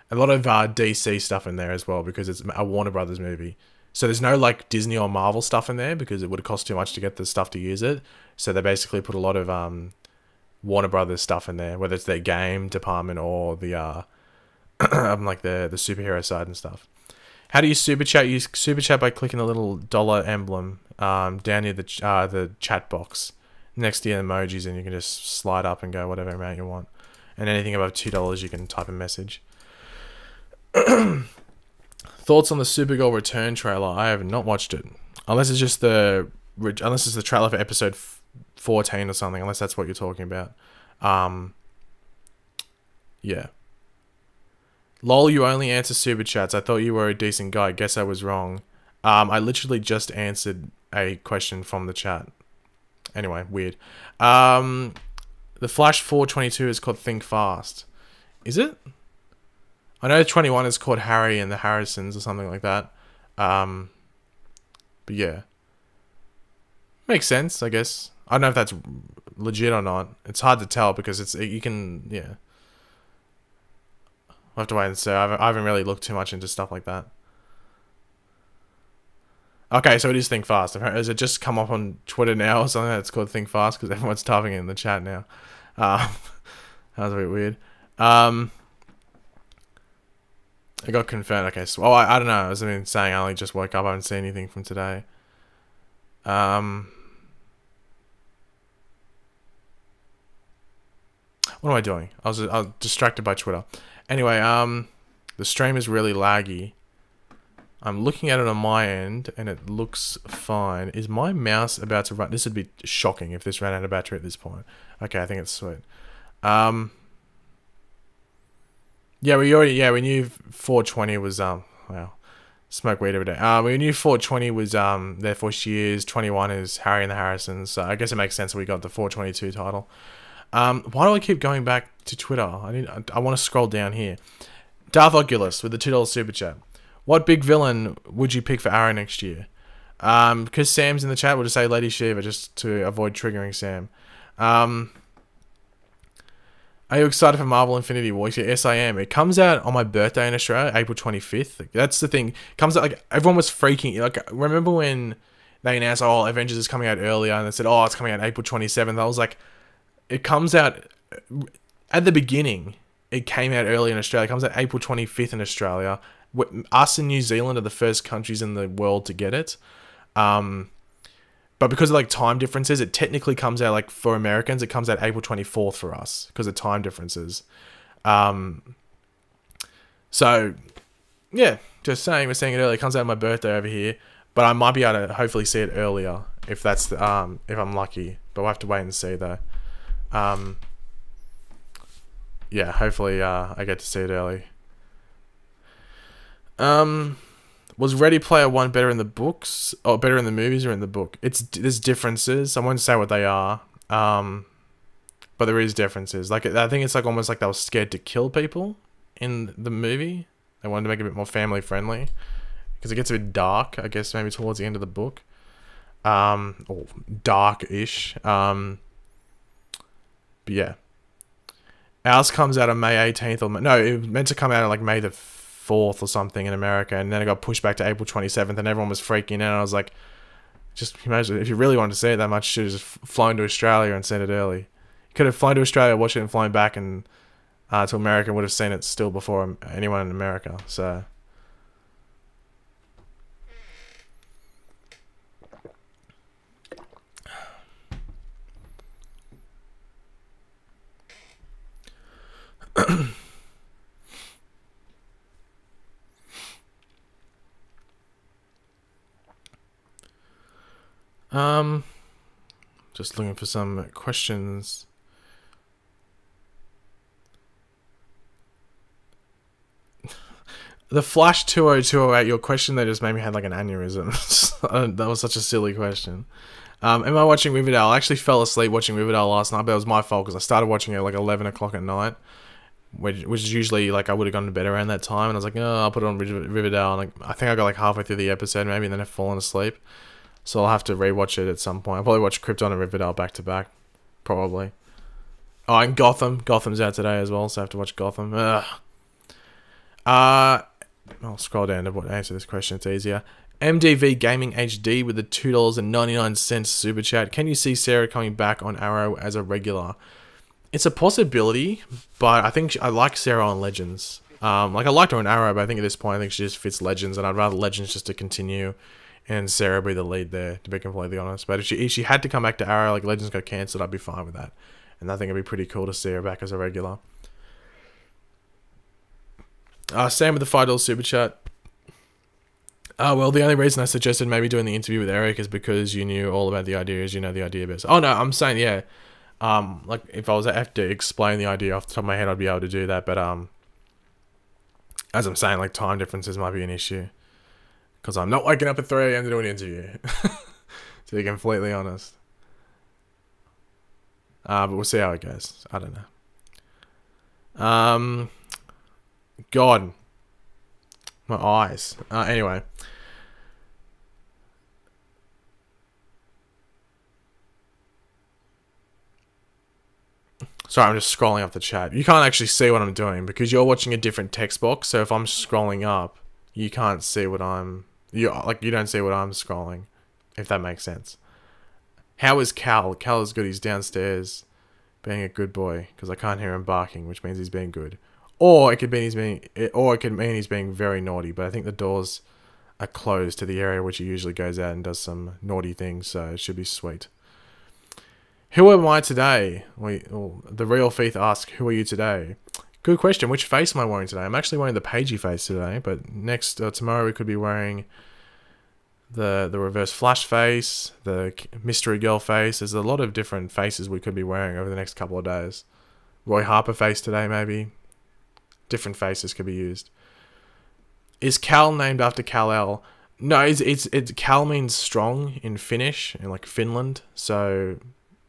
a lot of DC stuff in there as well because it's a Warner Brothers movie. So there's no like Disney or Marvel stuff in there because it would have cost too much to get the stuff to use it. So they basically put a lot of Warner Brothers stuff in there, whether it's their game department or the like the superhero side and stuff. How do you super chat? You super chat by clicking the little dollar emblem down near the chat box next to your emojis, and you can just slide up and go whatever amount you want. And anything above $2, you can type a message. Thoughts on the Supergirl Return trailer? I have not watched it, unless it's just the trailer for episode 14 or something. Unless that's what you're talking about. Yeah. Lol, you only answer super chats. I thought you were a decent guy. Guess I was wrong. I literally just answered a question from the chat. Anyway, weird. The Flash 422 is called Think Fast. Is it? I know 21 is called Harry and the Harrisons or something like that. But yeah. Makes sense, I guess. I don't know if that's legit or not. It's hard to tell because you can, yeah. I'll have to wait and see. I haven't really looked too much into stuff like that. Okay, so it is Think Fast. Has it just come up on Twitter now or something that's called Think Fast? Because everyone's typing it in the chat now. That was a bit weird. It got confirmed. Okay, so I don't know. As I've been saying, I only just woke up. I haven't seen anything from today. What am I doing? I was distracted by Twitter. Anyway, the stream is really laggy. I'm looking at it on my end, and it looks fine. Is my mouse about to run? This would be shocking if this ran out of battery at this point. Okay, I think it's sweet. Yeah, we knew 420 was wow, smoke weed every day. We knew 420 was therefore she is 21 is Harry and the Harrisons. So I guess it makes sense we got the 422 title. Why do I keep going back to Twitter? I want to scroll down here. Darth Oculus with the $2 super chat. What big villain would you pick for Arrow next year? Because Sam's in the chat, we'll just say Lady Shiva just to avoid triggering Sam. Are you excited for Marvel Infinity War? Yes, I am. It comes out on my birthday in Australia, April 25th. That's the thing. It comes out like everyone was freaking. Like, remember when they announced, "Oh, Avengers is coming out earlier," and they said, "Oh, it's coming out April 27th." I was like, it comes out at the beginning. It came out early in Australia. It comes out April 25th in Australia. Us and New Zealand are the first countries in the world to get it. But because of like time differences, it technically comes out like for Americans, it comes out April 24th for us because of time differences. So yeah, just saying, we're saying it earlier. It comes out on my birthday over here, but I might be able to hopefully see it earlier if that's if I'm lucky. But we'll have to wait and see though. Yeah, hopefully I get to see it early. Was Ready Player One better in the books or better in the movies or in the book? There's differences. I won't say what they are. But there is differences. Like I think it's like almost like they were scared to kill people in the movie. They wanted to make it a bit more family friendly because it gets a bit dark. I guess maybe towards the end of the book, or dark-ish. But yeah, ours comes out on May 18th or no, it was meant to come out on like May the 4th or something in America, and then it got pushed back to April 27th, and everyone was freaking out. I was like, just imagine if you really wanted to see it that much, you should have just flown to Australia and sent it early. You could have flown to Australia, watched it, and flown back and to America, and would have seen it still before anyone in America. So Just looking for some questions. The Flash 20208, your question there just made me have like an aneurysm. That was such a silly question. Am I watching Riverdale? I actually fell asleep watching Riverdale last night, but it was my fault because I started watching it at like 11 o'clock at night, which is usually like I would have gone to bed around that time, and I was like, oh, I'll put it on Riverdale, and like, I think I got like halfway through the episode maybe, and then I've fallen asleep. So I'll have to rewatch it at some point. I'll probably watch Krypton and Riverdale back to back, probably. Oh, and Gotham. Gotham's out today as well, so I have to watch Gotham. Ugh. I'll scroll down to answer this question. It's easier. MDV Gaming HD with the $2.99 super chat. Can you see Sarah coming back on Arrow as a regular? It's a possibility, but I think I like Sarah on Legends. Like I liked her on Arrow, but I think at this point I think she just fits Legends, and I'd rather Legends just to continue and Sarah be the lead there, to be completely honest. But if she had to come back to Arrow, like Legends got cancelled, I'd be fine with that. And I think it'd be pretty cool to see her back as a regular. Sam with the $5 super chat. Well, the only reason I suggested maybe doing the interview with Eric is because you knew all about the ideas, you know the idea best. Oh no, I'm saying, yeah. Like if I was to have to explain the idea off the top of my head, I'd be able to do that. But as I'm saying, like time differences might be an issue. Because I'm not waking up at 3 AM to do an interview. To be completely honest. But we'll see how it goes. I don't know. God. My eyes. Anyway. Sorry, I'm just scrolling up the chat. You can't actually see what I'm doing because you're watching a different text box. So if I'm scrolling up, you can't see what I'm... You don't see what I'm scrolling, if that makes sense. How is Cal? Cal is good. He's downstairs being a good boy because I can't hear him barking, which means he's being good. Or it could mean he's being very naughty. But I think the doors are closed to the area which he usually goes out and does some naughty things, so it should be sweet. Who am I today? The real Feith asks, who are you today? Good question. Which face am I wearing today? I'm actually wearing the Pagey face today, but tomorrow we could be wearing the Reverse Flash face, the Mystery Girl face. There's a lot of different faces we could be wearing over the next couple of days. Roy Harper face today, maybe. Different faces could be used. Is Cal named after Kal-El? No, it's Cal means strong in Finnish, in like Finland. So,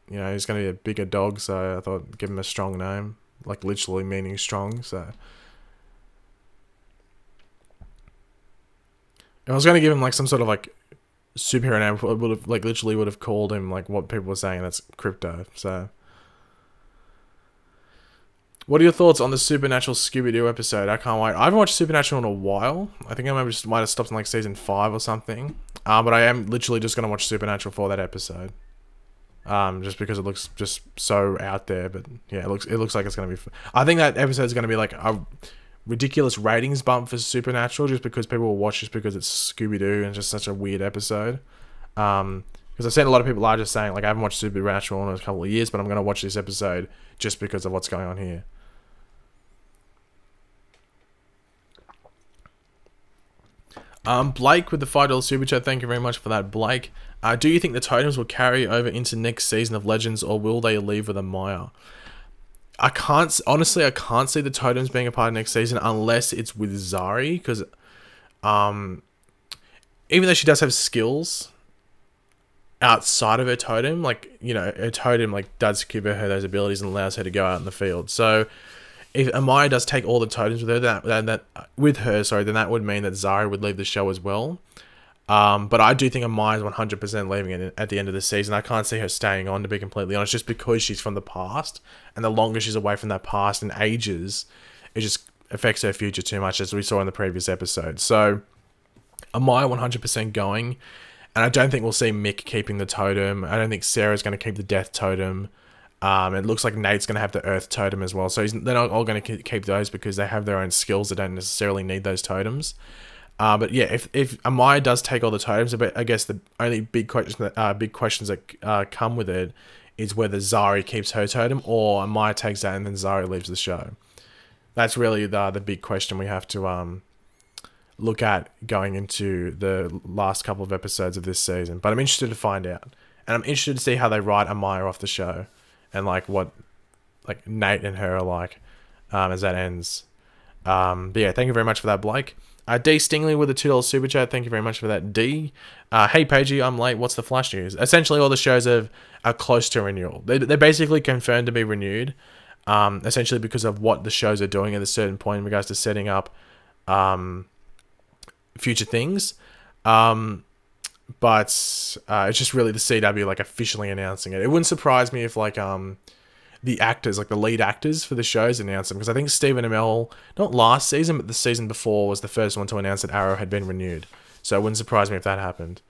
you know, he's going to be a bigger dog, so I thought give him a strong name. Like literally meaning strong, so I was gonna give him like some sort of like superhero name. Would have like literally would have called him like what people were saying. That's Crypto. So, what are your thoughts on the Supernatural Scooby-Doo episode? I can't wait. I haven't watched Supernatural in a while. I think I might have stopped in like season 5 or something. But I am literally just gonna watch Supernatural for that episode. Just because it looks just so out there, but yeah, it looks like it's gonna be. I think that episode is gonna be like a ridiculous ratings bump for Supernatural, just because people will watch just because it's Scooby Doo and it's just such a weird episode. Because I've seen a lot of people are just saying like I haven't watched Supernatural in a couple of years, but I'm gonna watch this episode just because of what's going on here. Blake with the $5 super chat. Thank you very much for that, Blake. Do you think the totems will carry over into next season of Legends, or will they leave with Amaya? I can't see the totems being a part of next season unless it's with Zari, because even though she does have skills outside of her totem, like, you know, her totem like does give her those abilities and allows her to go out in the field. So if Amaya does take all the totems with her, then that would mean that Zari would leave the show as well. But I do think Amaya's 100% leaving it at the end of the season. I can't see her staying on, to be completely honest, just because she's from the past, and the longer she's away from that past and ages, it just affects her future too much, as we saw in the previous episode. So Amaya 100% going, and I don't think we'll see Mick keeping the totem. I don't think Sarah's going to keep the death totem. It looks like Nate's going to have the earth totem as well. So they're not all going to keep those because they have their own skills that don't necessarily need those totems. But yeah, if Amaya does take all the totems, but I guess the only big questions that come with it is whether Zari keeps her totem or Amaya takes that and then Zari leaves the show. That's really the big question we have to look at going into the last couple of episodes of this season. But I'm interested to find out, and I'm interested to see how they write Amaya off the show, and like what like Nate and her are like as that ends. But yeah, thank you very much for that, Blake. D Stingley with a $2 super chat. Thank you very much for that, D. Hey, Pagey, I'm late. What's the Flash news? Essentially, all the shows are close to renewal. They're basically confirmed to be renewed, essentially because of what the shows are doing at a certain point in regards to setting up future things. But it's just really the CW like officially announcing it. It wouldn't surprise me if like the actors, like the lead actors for the shows, announce them, because I think Stephen Amell, not last season, but the season before, was the first one to announce that Arrow had been renewed. So it wouldn't surprise me if that happened.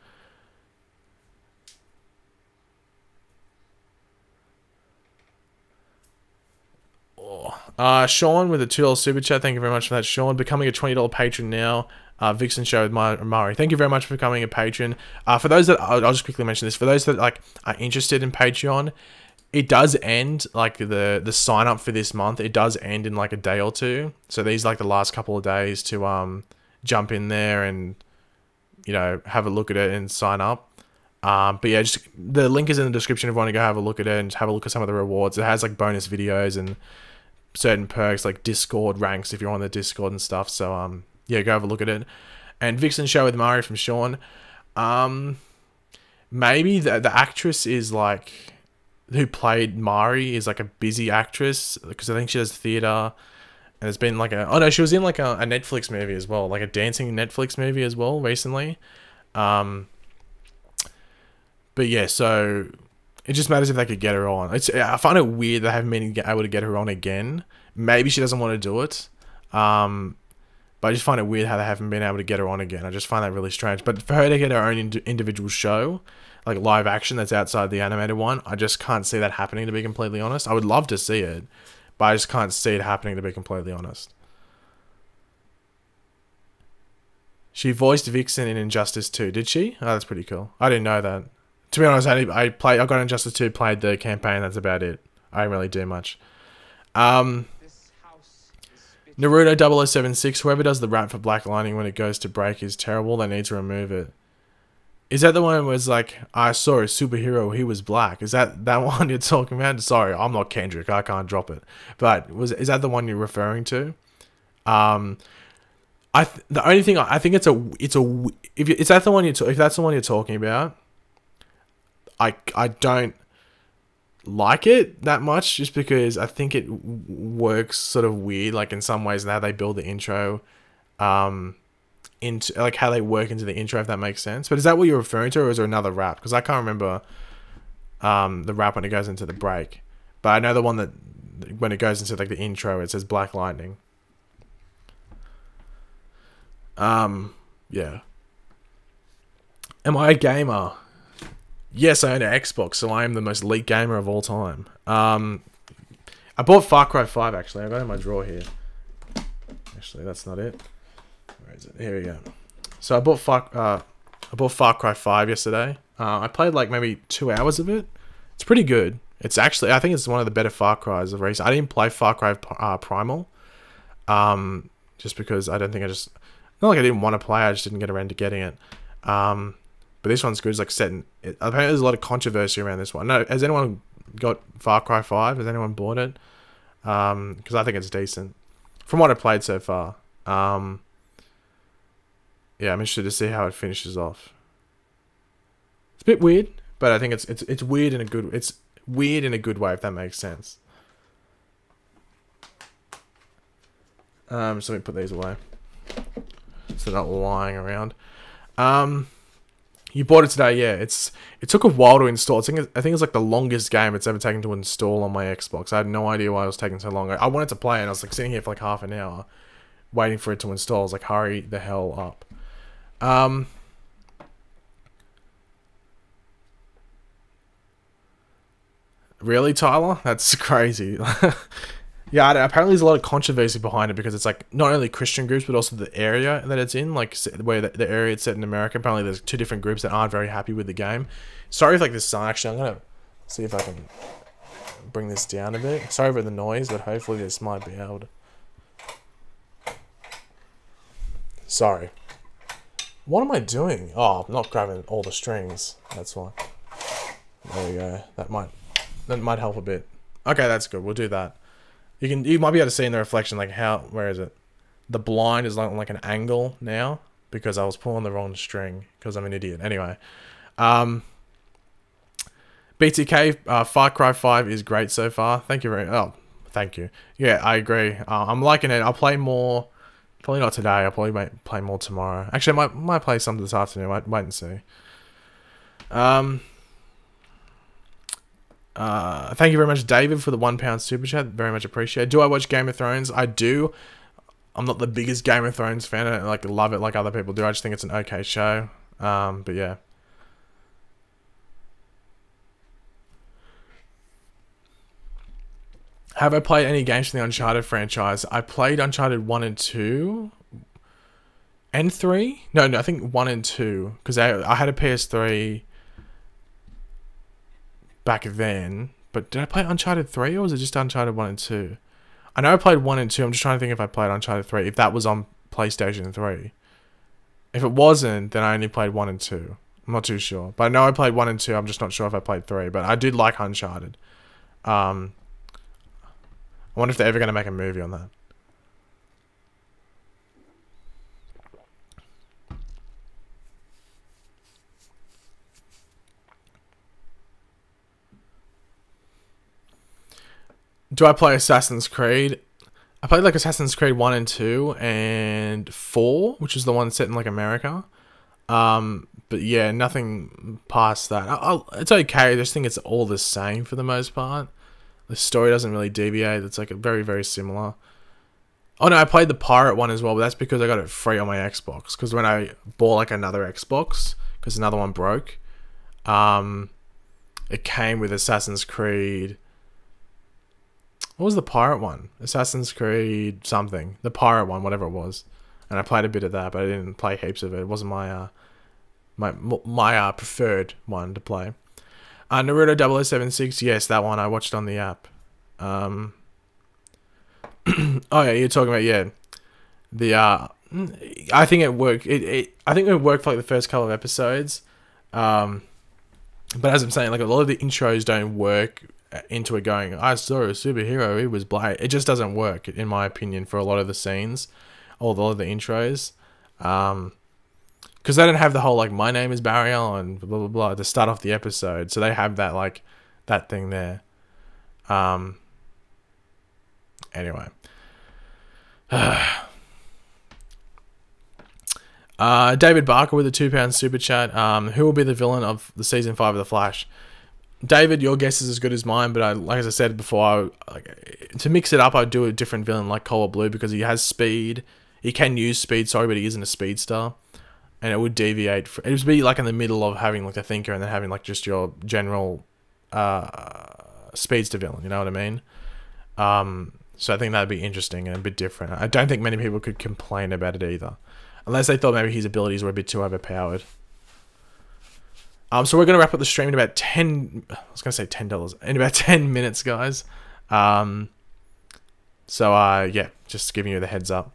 Sean with a $2 super chat. Thank you very much for that, Sean. Becoming a $20 patron now. Vixen Show with Mari. Thank you very much for becoming a patron. For those that, I'll just quickly mention this. For those that like are interested in Patreon, it does end, like the sign up for this month, it does end in like a day or two. So these like the last couple of days to jump in there and, you know, have a look at it and sign up. But yeah, just the link is in the description if you want to go have a look at it and have a look at some of the rewards. It has like bonus videos and certain perks like Discord ranks if you're on the Discord and stuff. So yeah, go have a look at it. And Vixen Show with Mari from Sean. Maybe the actress is like, who played Mari is like a busy actress, because I think she does theater, and it's been like she was in like a Netflix movie as well, like a dancing Netflix movie as well recently. But yeah, so it just matters if they could get her on. I find it weird they haven't been able to get her on again. Maybe she doesn't want to do it. But I just find it weird how they haven't been able to get her on again. I just find that really strange. But for her to get her own individual show, like live action that's outside the animated one, I just can't see that happening, to be completely honest. I would love to see it, but I just can't see it happening, to be completely honest. She voiced Vixen in Injustice 2, did she? Oh, that's pretty cool. I didn't know that. To be honest, I got Injustice 2, played the campaign, that's about it. I didn't really do much. Naruto 0076, whoever does the rap for Black Lightning when it goes to break is terrible, they need to remove it. Is that the one that was like, I saw a superhero, he was black? Is that one you're talking about? Sorry, I'm not Kendrick, I can't drop it. But is that the one you're referring to? The only thing I think if that's the one you're talking about, I don't like it that much, just because I think it works sort of weird, like in some ways, and how they build the intro, into like how they work into the intro, if that makes sense. But is that what you're referring to, or is there another rap? Because I can't remember the rap when it goes into the break, but I know the one that when it goes into like the intro, it says Black Lightning. Yeah. Am I a gamer? Yes, I own an Xbox, so I am the most elite gamer of all time. I bought Far Cry 5, actually. I got it in my drawer here. Actually, that's not it. Where is it? Here we go. So I bought Far Cry 5 yesterday. I played like maybe 2 hours of it. It's pretty good. It's actually, I think it's one of the better Far Cries of recent. I didn't play Far Cry Primal. Just because I don't think not like I didn't want to play, I just didn't get around to getting it. But this one's good. It's like apparently there's a lot of controversy around this one. No, has anyone got Far Cry 5? Has anyone bought it? Because I think it's decent. From what I played so far. Yeah, I'm interested to see how it finishes off. It's a bit weird, but I think it's weird in a good way, if that makes sense. So let me put these away, so they're not lying around. You bought it today, yeah. It took a while to install. I think it's like the longest game it's ever taken to install on my Xbox. I had no idea why it was taking so long. I wanted to play it, and I was like sitting here for like half an hour waiting for it to install. I was like, hurry the hell up. Really, Tyler? That's crazy. Yeah, apparently there's a lot of controversy behind it, because it's like not only Christian groups, but also the area that it's in, like where the area it's set in America. Apparently there's 2 different groups that aren't very happy with the game. Sorry if like this sound, actually I'm going to see if I can bring this down a bit. Sorry for the noise, but hopefully this might be able to. Sorry. What am I doing? Oh, I'm not grabbing all the strings. That's why. There we go. That might help a bit. Okay, that's good. We'll do that. You might be able to see in the reflection like where is it? The blind is like an angle now because I was pulling the wrong string because I'm an idiot. Anyway, BTK Far Cry 5 is great so far. Thank you. Thank you. Yeah, I agree. I'm liking it. I'll play more. Probably not today. I'll probably might play more tomorrow. Actually, I might play some this afternoon. Wait and see. Thank you very much, David, for the £1 super chat. Very much appreciated. Do I watch Game of Thrones? I do. I'm not the biggest Game of Thrones fan. I don't love it like other people do. I just think it's an okay show. But yeah. Have I played any games from the Uncharted franchise? I played Uncharted 1 and 2. And 3? No, I think 1 and 2. Because I had a PS3 back then. But did I play Uncharted 3 or was it just Uncharted 1 and 2? I know I played 1 and 2. I'm just trying to think if I played Uncharted 3. If that was on PlayStation 3. If it wasn't, then I only played 1 and 2. I'm not too sure. But I know I played 1 and 2. I'm just not sure if I played 3. But I did like Uncharted. I wonder if they're ever going to make a movie on that. Do I play Assassin's Creed? I played like Assassin's Creed 1 and 2 and 4, which is the one set in like America. But yeah, nothing past that. It's okay. I just think it's all the same for the most part. The story doesn't really deviate. It's like very, very similar. Oh no, I played the pirate one as well, but that's because I got it free on my Xbox. Because when I bought like another Xbox, because another one broke, it came with Assassin's Creed. What was the pirate one? Assassin's Creed something. The pirate one, whatever it was. And I played a bit of that, but I didn't play heaps of it. It wasn't my my preferred one to play. Naruto 0076, yes, that one I watched on the app. Oh yeah, you're talking about, yeah, the I think it worked. I think it worked for like the first couple of episodes. But as I'm saying, like a lot of the intros don't work into it going, I saw a superhero, he was black. It just doesn't work, in my opinion, for a lot of the scenes, or a lot of the intros. Because they don't have the whole, like, my name is Bariel and blah, blah, blah, to start off the episode. So they have that, like, that thing there. Anyway. David Barker with a £2 super chat. Who will be the villain of the season 5 of The Flash? David, your guess is as good as mine, but like as I said before, to mix it up, I'd do a different villain like Cold Blue because he has speed. He can use speed, sorry, but he isn't a speedster. And it would deviate. It would be like in the middle of having like a thinker and then having like just your general speedster villain, you know what I mean? So I think that'd be interesting and a bit different. I don't think many people could complain about it either. Unless they thought maybe his abilities were a bit too overpowered. So we're going to wrap up the stream in about 10... I was going to say $10. In about 10 minutes, guys. Yeah, just giving you the heads up.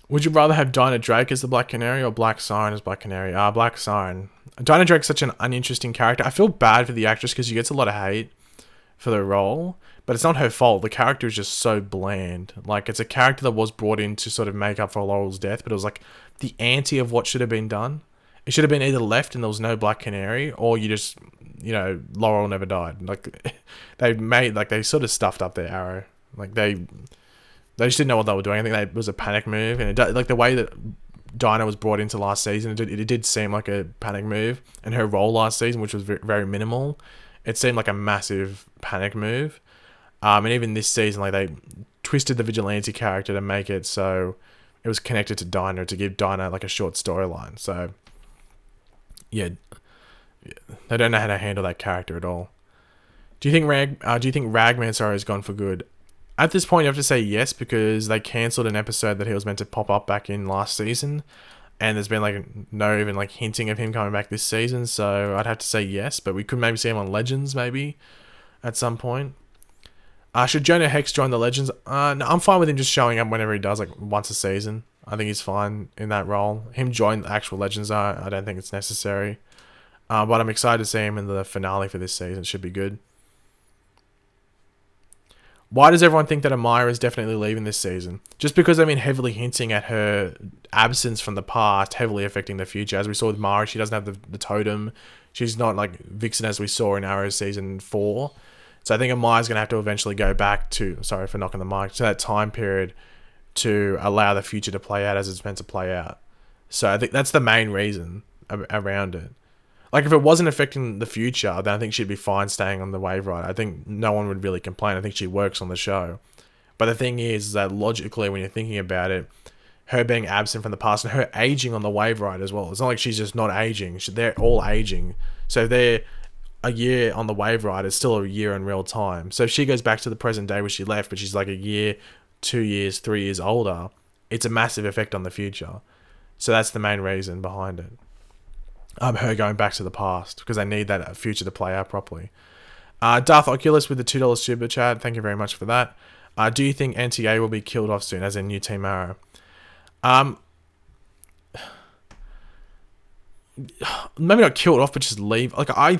Would you rather have Dinah Drake as the Black Canary or Black Siren as Black Canary? Black Siren. Dinah Drake's such an uninteresting character. I feel bad for the actress because she gets a lot of hate for the role. But it's not her fault. The character is just so bland. Like, it's a character that was brought in to sort of make up for Laurel's death, but it was like the anti of what should have been done. It should have been either left and there was no Black Canary, or you just, you know, Laurel never died. Like, they sort of stuffed up their arrow. Like, they just didn't know what they were doing. I think it was a panic move. And like, the way that Dinah was brought into last season, it did seem like a panic move. And her role last season, which was very minimal, it seemed like a massive panic move. And even this season, like, they twisted the vigilante character to make it so it was connected to Dinah, to give Dinah like a short storyline. So yeah, they don't know how to handle that character at all. Do you think Ragman has gone for good? At this point, you have to say yes, because they cancelled an episode that he was meant to pop up back in last season, and there's been like no even like hinting of him coming back this season. So I'd have to say yes, but we could maybe see him on Legends, maybe. at some point. Should Jonah Hex join the Legends? No, I'm fine with him just showing up whenever he does, like once a season. I think he's fine in that role. Him join the actual Legends, I don't think it's necessary. But I'm excited to see him in the finale for this season. It should be good. Why does everyone think that Amaya is definitely leaving this season? Just because they've been heavily hinting at her absence from the past, heavily affecting the future. As we saw with Mara, she doesn't have the totem. She's not like Vixen as we saw in Arrow season 4. So I think Amaya's going to have to eventually go back to, sorry for knocking the mic, to that time period to allow the future to play out as it's meant to play out. So I think that's the main reason around it. Like, if it wasn't affecting the future, then I think she'd be fine staying on the Wave Rider. I think no one would really complain. I think she works on the show. But the thing is that logically, when you're thinking about it, her being absent from the past and her aging on the Wave Rider as well. It's not like she's just not aging. They're all aging. So they're a year on the Wave Rider is still a year in real time. So if she goes back to the present day where she left, but she's like a year, 2 years, 3 years older, it's a massive effect on the future. So that's the main reason behind it. Her going back to the past, because they need that future to play out properly. Darth Oculus with the $2 super chat. Thank you very much for that. Do you think NTA will be killed off soon, as in new Team Arrow? Maybe not killed off, but just leave. Like, I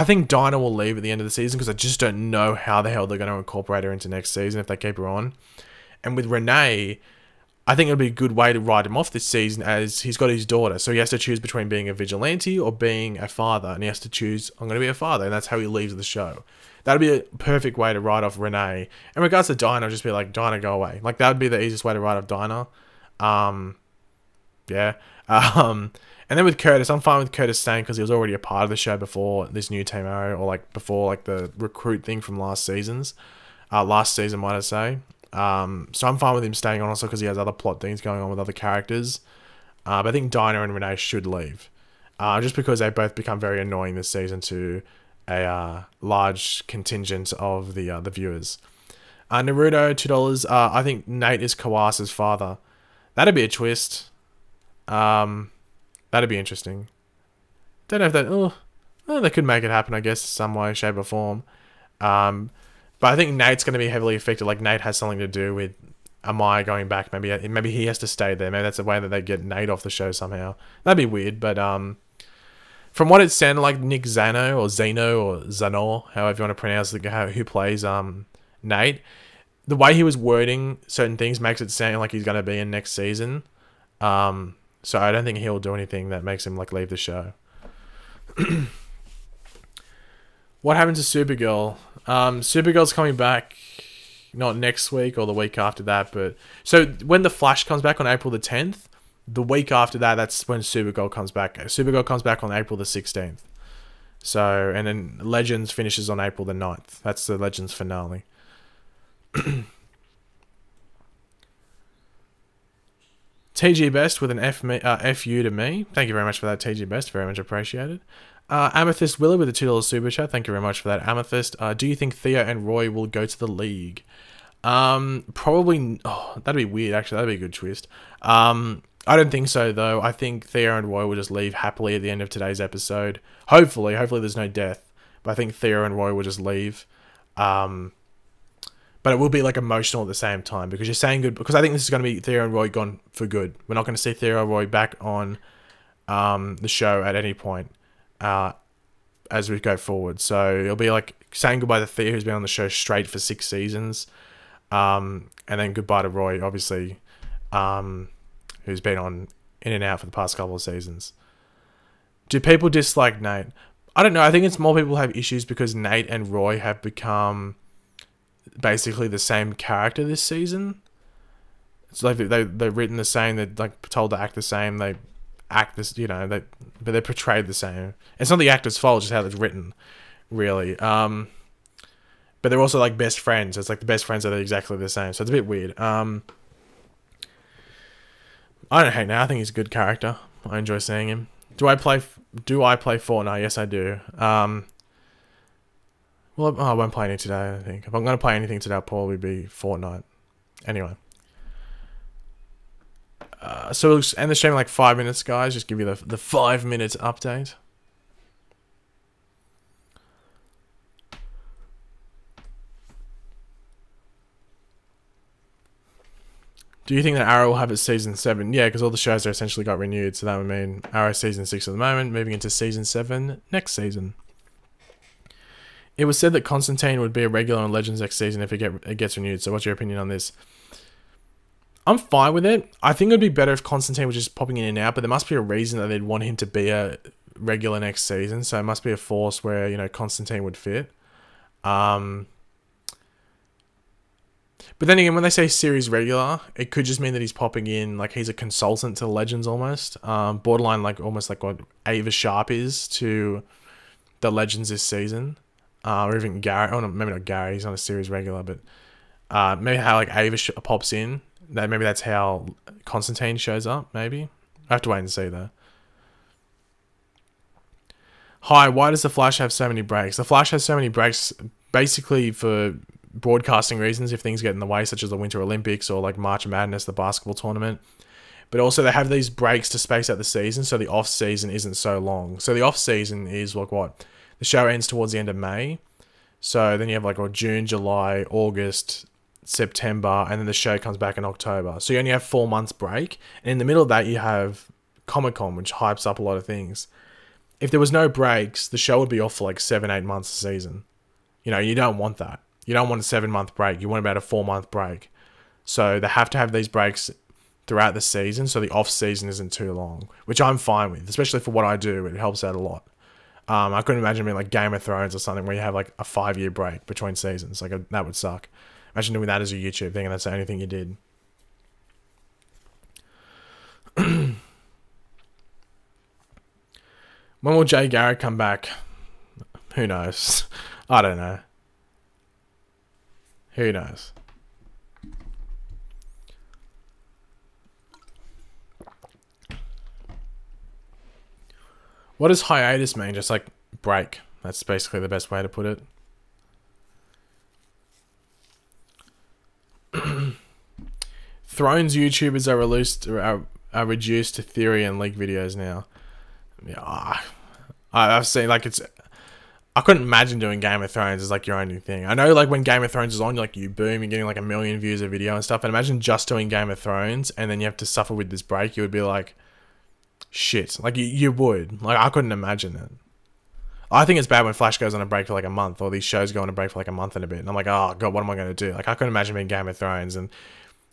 think Dinah will leave at the end of the season because I just don't know how the hell they're going to incorporate her into next season if they keep her on. And with Renee, I think it'll be a good way to write him off this season, as he's got his daughter. So he has to choose between being a vigilante or being a father. And he has to choose, I'm going to be a father. And that's how he leaves the show. That'd be a perfect way to write off Renee. In regards to Dinah, I'll just be like, Dinah, go away. Like, that would be the easiest way to write off Dinah. Yeah. And then with Curtis, I'm fine with Curtis staying because he was already a part of the show before this new Team Arrow, or like before like the recruit thing from last season, might I say. So I'm fine with him staying on also because he has other plot things going on with other characters. But I think Dinah and Renee should leave. Just because they both become very annoying this season to a large contingent of the viewers. Naruto, $2. I think Nate is Kawasa's father. That'd be a twist. That'd be interesting. Don't know if that... well, they could make it happen, I guess, some way, shape, or form. But I think Nate's going to be heavily affected. Like, Nate has something to do with Amaya going back. Maybe he has to stay there. Maybe that's a way that they get Nate off the show somehow. That'd be weird, but from what it sounded like, Nick Zano, or Zeno, or Zano, however you want to pronounce who plays Nate, the way he was wording certain things makes it sound like he's going to be in next season. So I don't think he'll do anything that makes him like leave the show. What happened to Supergirl? Supergirl's coming back not next week or the week after that, but so when the Flash comes back on April the 10th, the week after that, that's when Supergirl comes back. Supergirl comes back on April the 16th. So, and then Legends finishes on April the 9th. That's the Legends finale. TG Best with an FU to me. Thank you very much for that, TG Best. Very much appreciated. Amethyst Willer with a $2 super chat. Thank you very much for that, Amethyst. Do you think Theo and Roy will go to the league? Probably. Oh, that'd be weird, actually. That'd be a good twist. I don't think so, though. I think Theo and Roy will just leave happily at the end of today's episode. Hopefully there's no death. But I think Theo and Roy will just leave. But it will be like emotional at the same time because you're saying good. Because I think this is going to be Theo and Roy gone for good. We're not going to see Theo and Roy back on the show at any point as we go forward. So it'll be like saying goodbye to Theo, who's been on the show straight for 6 seasons, and then goodbye to Roy, obviously, who's been on in and out for the past couple of seasons. Do people dislike Nate? I don't know. I think it's more people have issues because Nate and Roy have become basically the same character this season. It's like they're written the same, they're like told to act the same, they act this, but they're portrayed the same. It's not the actor's fault, it's just how it's written, really. But they're also like best friends. It's like the best friends are exactly the same, so it's a bit weird. I don't hate now. I think he's a good character. I enjoy seeing him. Do I play Fortnite? Yes, I do. Well, I won't play any today, I think. If I'm going to play anything today, it'll probably be Fortnite. Anyway. So we'll end the stream in like 5 minutes, guys. Just give you the 5 minutes update. Do you think that Arrow will have its season 7? Yeah, because all the shows are essentially got renewed, so that would mean Arrow season 6 at the moment, moving into season 7 next season. It was said that Constantine would be a regular on Legends next season if it gets renewed, so what's your opinion on this? I'm fine with it. I think it would be better if Constantine was just popping in and out, but there must be a reason that they'd want him to be a regular next season, so it must be a force where, you know, Constantine would fit. But then again, when they say series regular, it could just mean that he's popping in, like he's a consultant to Legends almost. Borderline like almost like what Ava Sharp is to the Legends this season. Or even Gary. Oh, no, maybe not Gary. He's not a series regular, but maybe how like Ava pops in. Maybe that's how Constantine shows up, maybe. I have to wait and see though. Hi, why does The Flash have so many breaks? The Flash has so many breaks basically for broadcasting reasons if things get in the way, such as the Winter Olympics or like March Madness, the basketball tournament. But also they have these breaks to space out the season, so the off season isn't so long. So the off season is like what? The show ends towards the end of May. So then you have like June, July, August, September, and then the show comes back in October. So you only have 4 months break. And in the middle of that you have Comic-Con, which hypes up a lot of things. If there was no breaks, the show would be off for like 7-8 months a season. You know, you don't want that. You don't want a 7-month break. You want about a 4-month break. So they have to have these breaks throughout the season, so the off season isn't too long, which I'm fine with, especially for what I do. It helps out a lot. I couldn't imagine being like Game of Thrones or something where you have like a 5-year break between seasons. Like that would suck. Imagine doing that as a YouTube thing and that's the only thing you did. When will Jay Garrick come back? Who knows? I don't know. Who knows? What does hiatus mean? Just like break. That's basically the best way to put it. Thrones YouTubers are reduced to theory and leak videos now. Yeah, I've seen like it's. I couldn't imagine doing Game of Thrones as like your only thing. I know like when Game of Thrones is on, like you boom, you're getting like 1 million views a video and stuff. And imagine just doing Game of Thrones and then you have to suffer with this break. You would be like, shit. Like you would. Like I couldn't imagine it. I think it's bad when Flash goes on a break for like a month, or these shows go on a break for like a month and a bit. And I'm like, oh god, what am I going to do? Like I couldn't imagine being Game of Thrones, and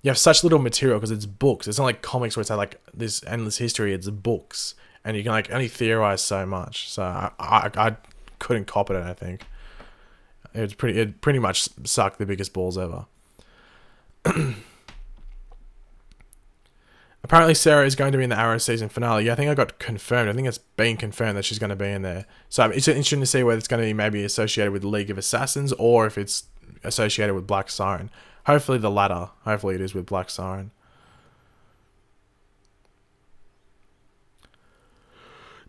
you have such little material because it's books. It's not like comics where it's like this endless history. It's books, and you can like only theorize so much. So I couldn't cop it. I think it pretty much sucked the biggest balls ever. Apparently Sarah is going to be in the Arrow season finale. Yeah, I think I got confirmed. I think it's been confirmed that she's going to be in there. So it's interesting to see whether it's going to be maybe associated with League of Assassins or if it's associated with Black Siren. Hopefully the latter. Hopefully it is with Black Siren.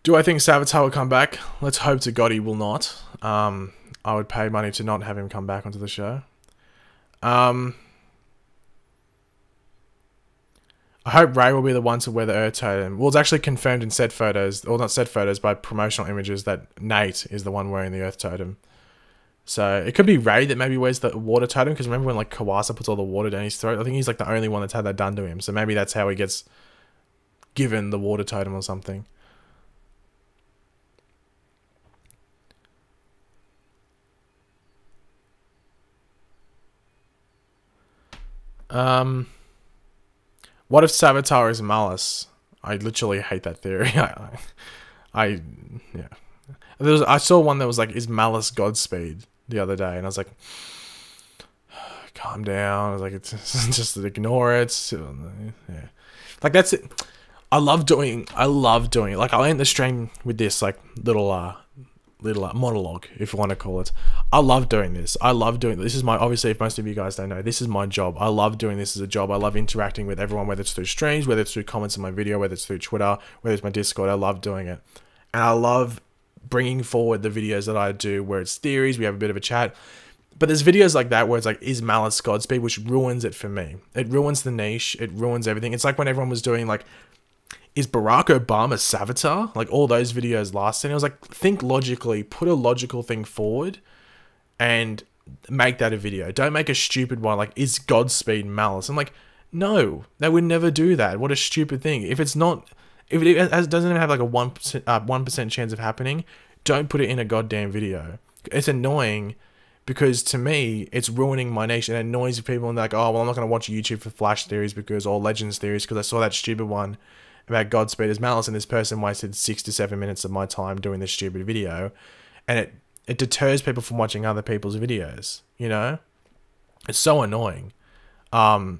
Do I think Savitar will come back? Let's hope to God he will not. I would pay money to not have him come back onto the show. I hope Ray will be the one to wear the Earth Totem. Well, it's actually confirmed in set photos, or not set photos, by promotional images that Nate is the one wearing the Earth Totem. So it could be Ray that maybe wears the water totem, because remember when like Kawasa puts all the water down his throat? I think he's like the only one that's had that done to him. So maybe that's how he gets given the water totem or something. What if Savitar is Malice? I literally hate that theory. Yeah. I saw one that was like, is Malice Godspeed the other day, and I was like, calm down. I was like, it's just ignore it. Yeah, like that's it. I love doing it. Like I'll end the stream with this like little monologue, if you want to call it. I love doing this. This is my, obviously, if most of you guys don't know, this is my job. I love doing this as a job. I love interacting with everyone, whether it's through streams, whether it's through comments in my video, whether it's through Twitter, whether it's my Discord. I love doing it. And I love bringing forward the videos that I do where it's theories, we have a bit of a chat. But there's videos like that where it's like, is Malice Godspeed, which ruins it for me. It ruins the niche. It ruins everything. It's like when everyone was doing like, is Barack Obama Savitar? Like all those videos lasted. And I was like, think logically, put a logical thing forward and make that a video. Don't make a stupid one like, is Godspeed Malice? I'm like, No, they would never do that. What a stupid thing. If it doesn't even have like a 1% chance of happening, don't put it in a goddamn video. It's annoying because to me, it's ruining my niche. It annoys people and they're like, oh, well, I'm not going to watch YouTube for Flash theories or Legends theories because I saw that stupid one about Godspeed as Malice and this person wasted 6 to 7 minutes of my time doing this stupid video. And it deters people from watching other people's videos, you know? It's so annoying. And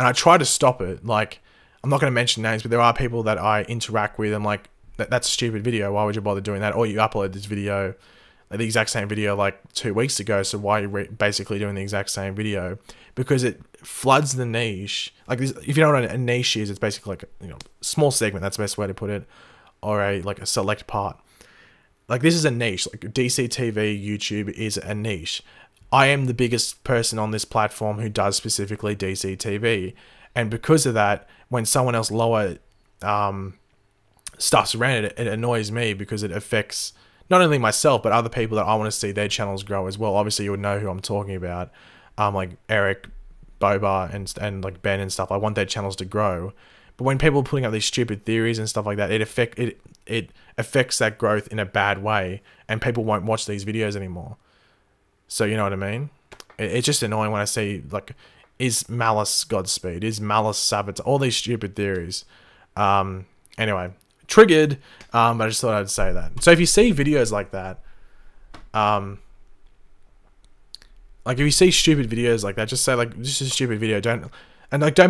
I try to stop it. Like, I'm not going to mention names, but there are people that I interact with. I'm like, that's a stupid video. Why would you bother doing that? Or you upload this video, like the exact same video, like 2 weeks ago. So why are you basically doing the exact same video? Because it floods the niche. Like, if you know what a niche is, it's basically like a small segment. That's the best way to put it, or like a select part. Like, this is a niche. Like DC TV, YouTube is a niche. I am the biggest person on this platform who does specifically DC TV. And because of that, when someone else lower stuffs around it, it annoys me because it affects not only myself, but other people that I want to see their channels grow as well. Obviously, you would know who I'm talking about. Like Eric, Boba, and like Ben and stuff. I want their channels to grow. But when people are putting up these stupid theories and stuff like that, it affects that growth in a bad way. And people won't watch these videos anymore. So you know what I mean? It's just annoying when I see, like, is Malice Godspeed? Is Malice Sabotage? All these stupid theories. Anyway, triggered, but I just thought I'd say that. So if you see videos like that, like if you see stupid videos like that, just say, like, this is a stupid video. Don't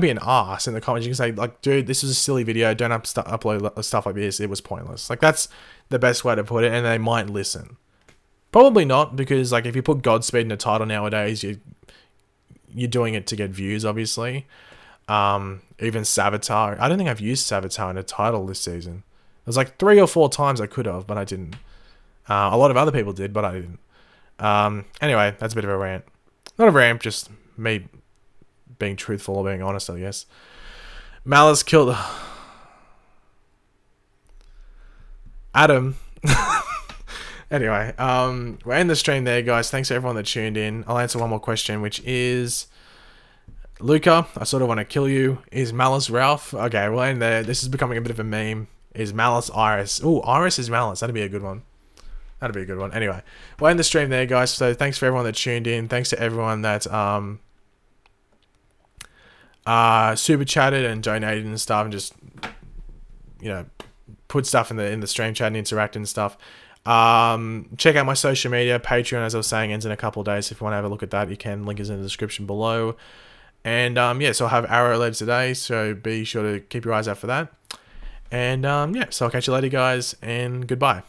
be an ass in the comments. You can say, like, dude, this is a silly video. Don't upload stuff like this. It was pointless. Like, that's the best way to put it, and they might listen. Probably not, because like if you put Godspeed in the title nowadays, you're doing it to get views, obviously. Even Saboteur. I don't think I've used Saboteur in a title this season. There's like 3 or 4 times I could have, but I didn't. A lot of other people did, but I didn't. Anyway, that's a bit of a rant. Not a rant, just me being truthful or being honest, I guess. Malice killed Adam. Anyway, we're in the stream there, guys. Thanks to everyone that tuned in. I'll answer one more question, which is, Luca, I sort of want to kill you. Is Malice Ralph? Okay, we'll end there. This is becoming a bit of a meme. Is Malice Iris? Ooh, Iris is Malice. That'd be a good one. That'd be a good one. Anyway, we'll end the stream there, guys. So thanks for everyone that tuned in. Thanks to everyone that super chatted and donated and stuff, and just, put stuff in the stream chat and interact and stuff. Check out my social media. Patreon, as I was saying, ends in a couple of days. If you want to have a look at that, you can. Link is in the description below. And yeah, so I'll have Arrow later today, so be sure to keep your eyes out for that. And yeah, so I'll catch you later, guys, and goodbye.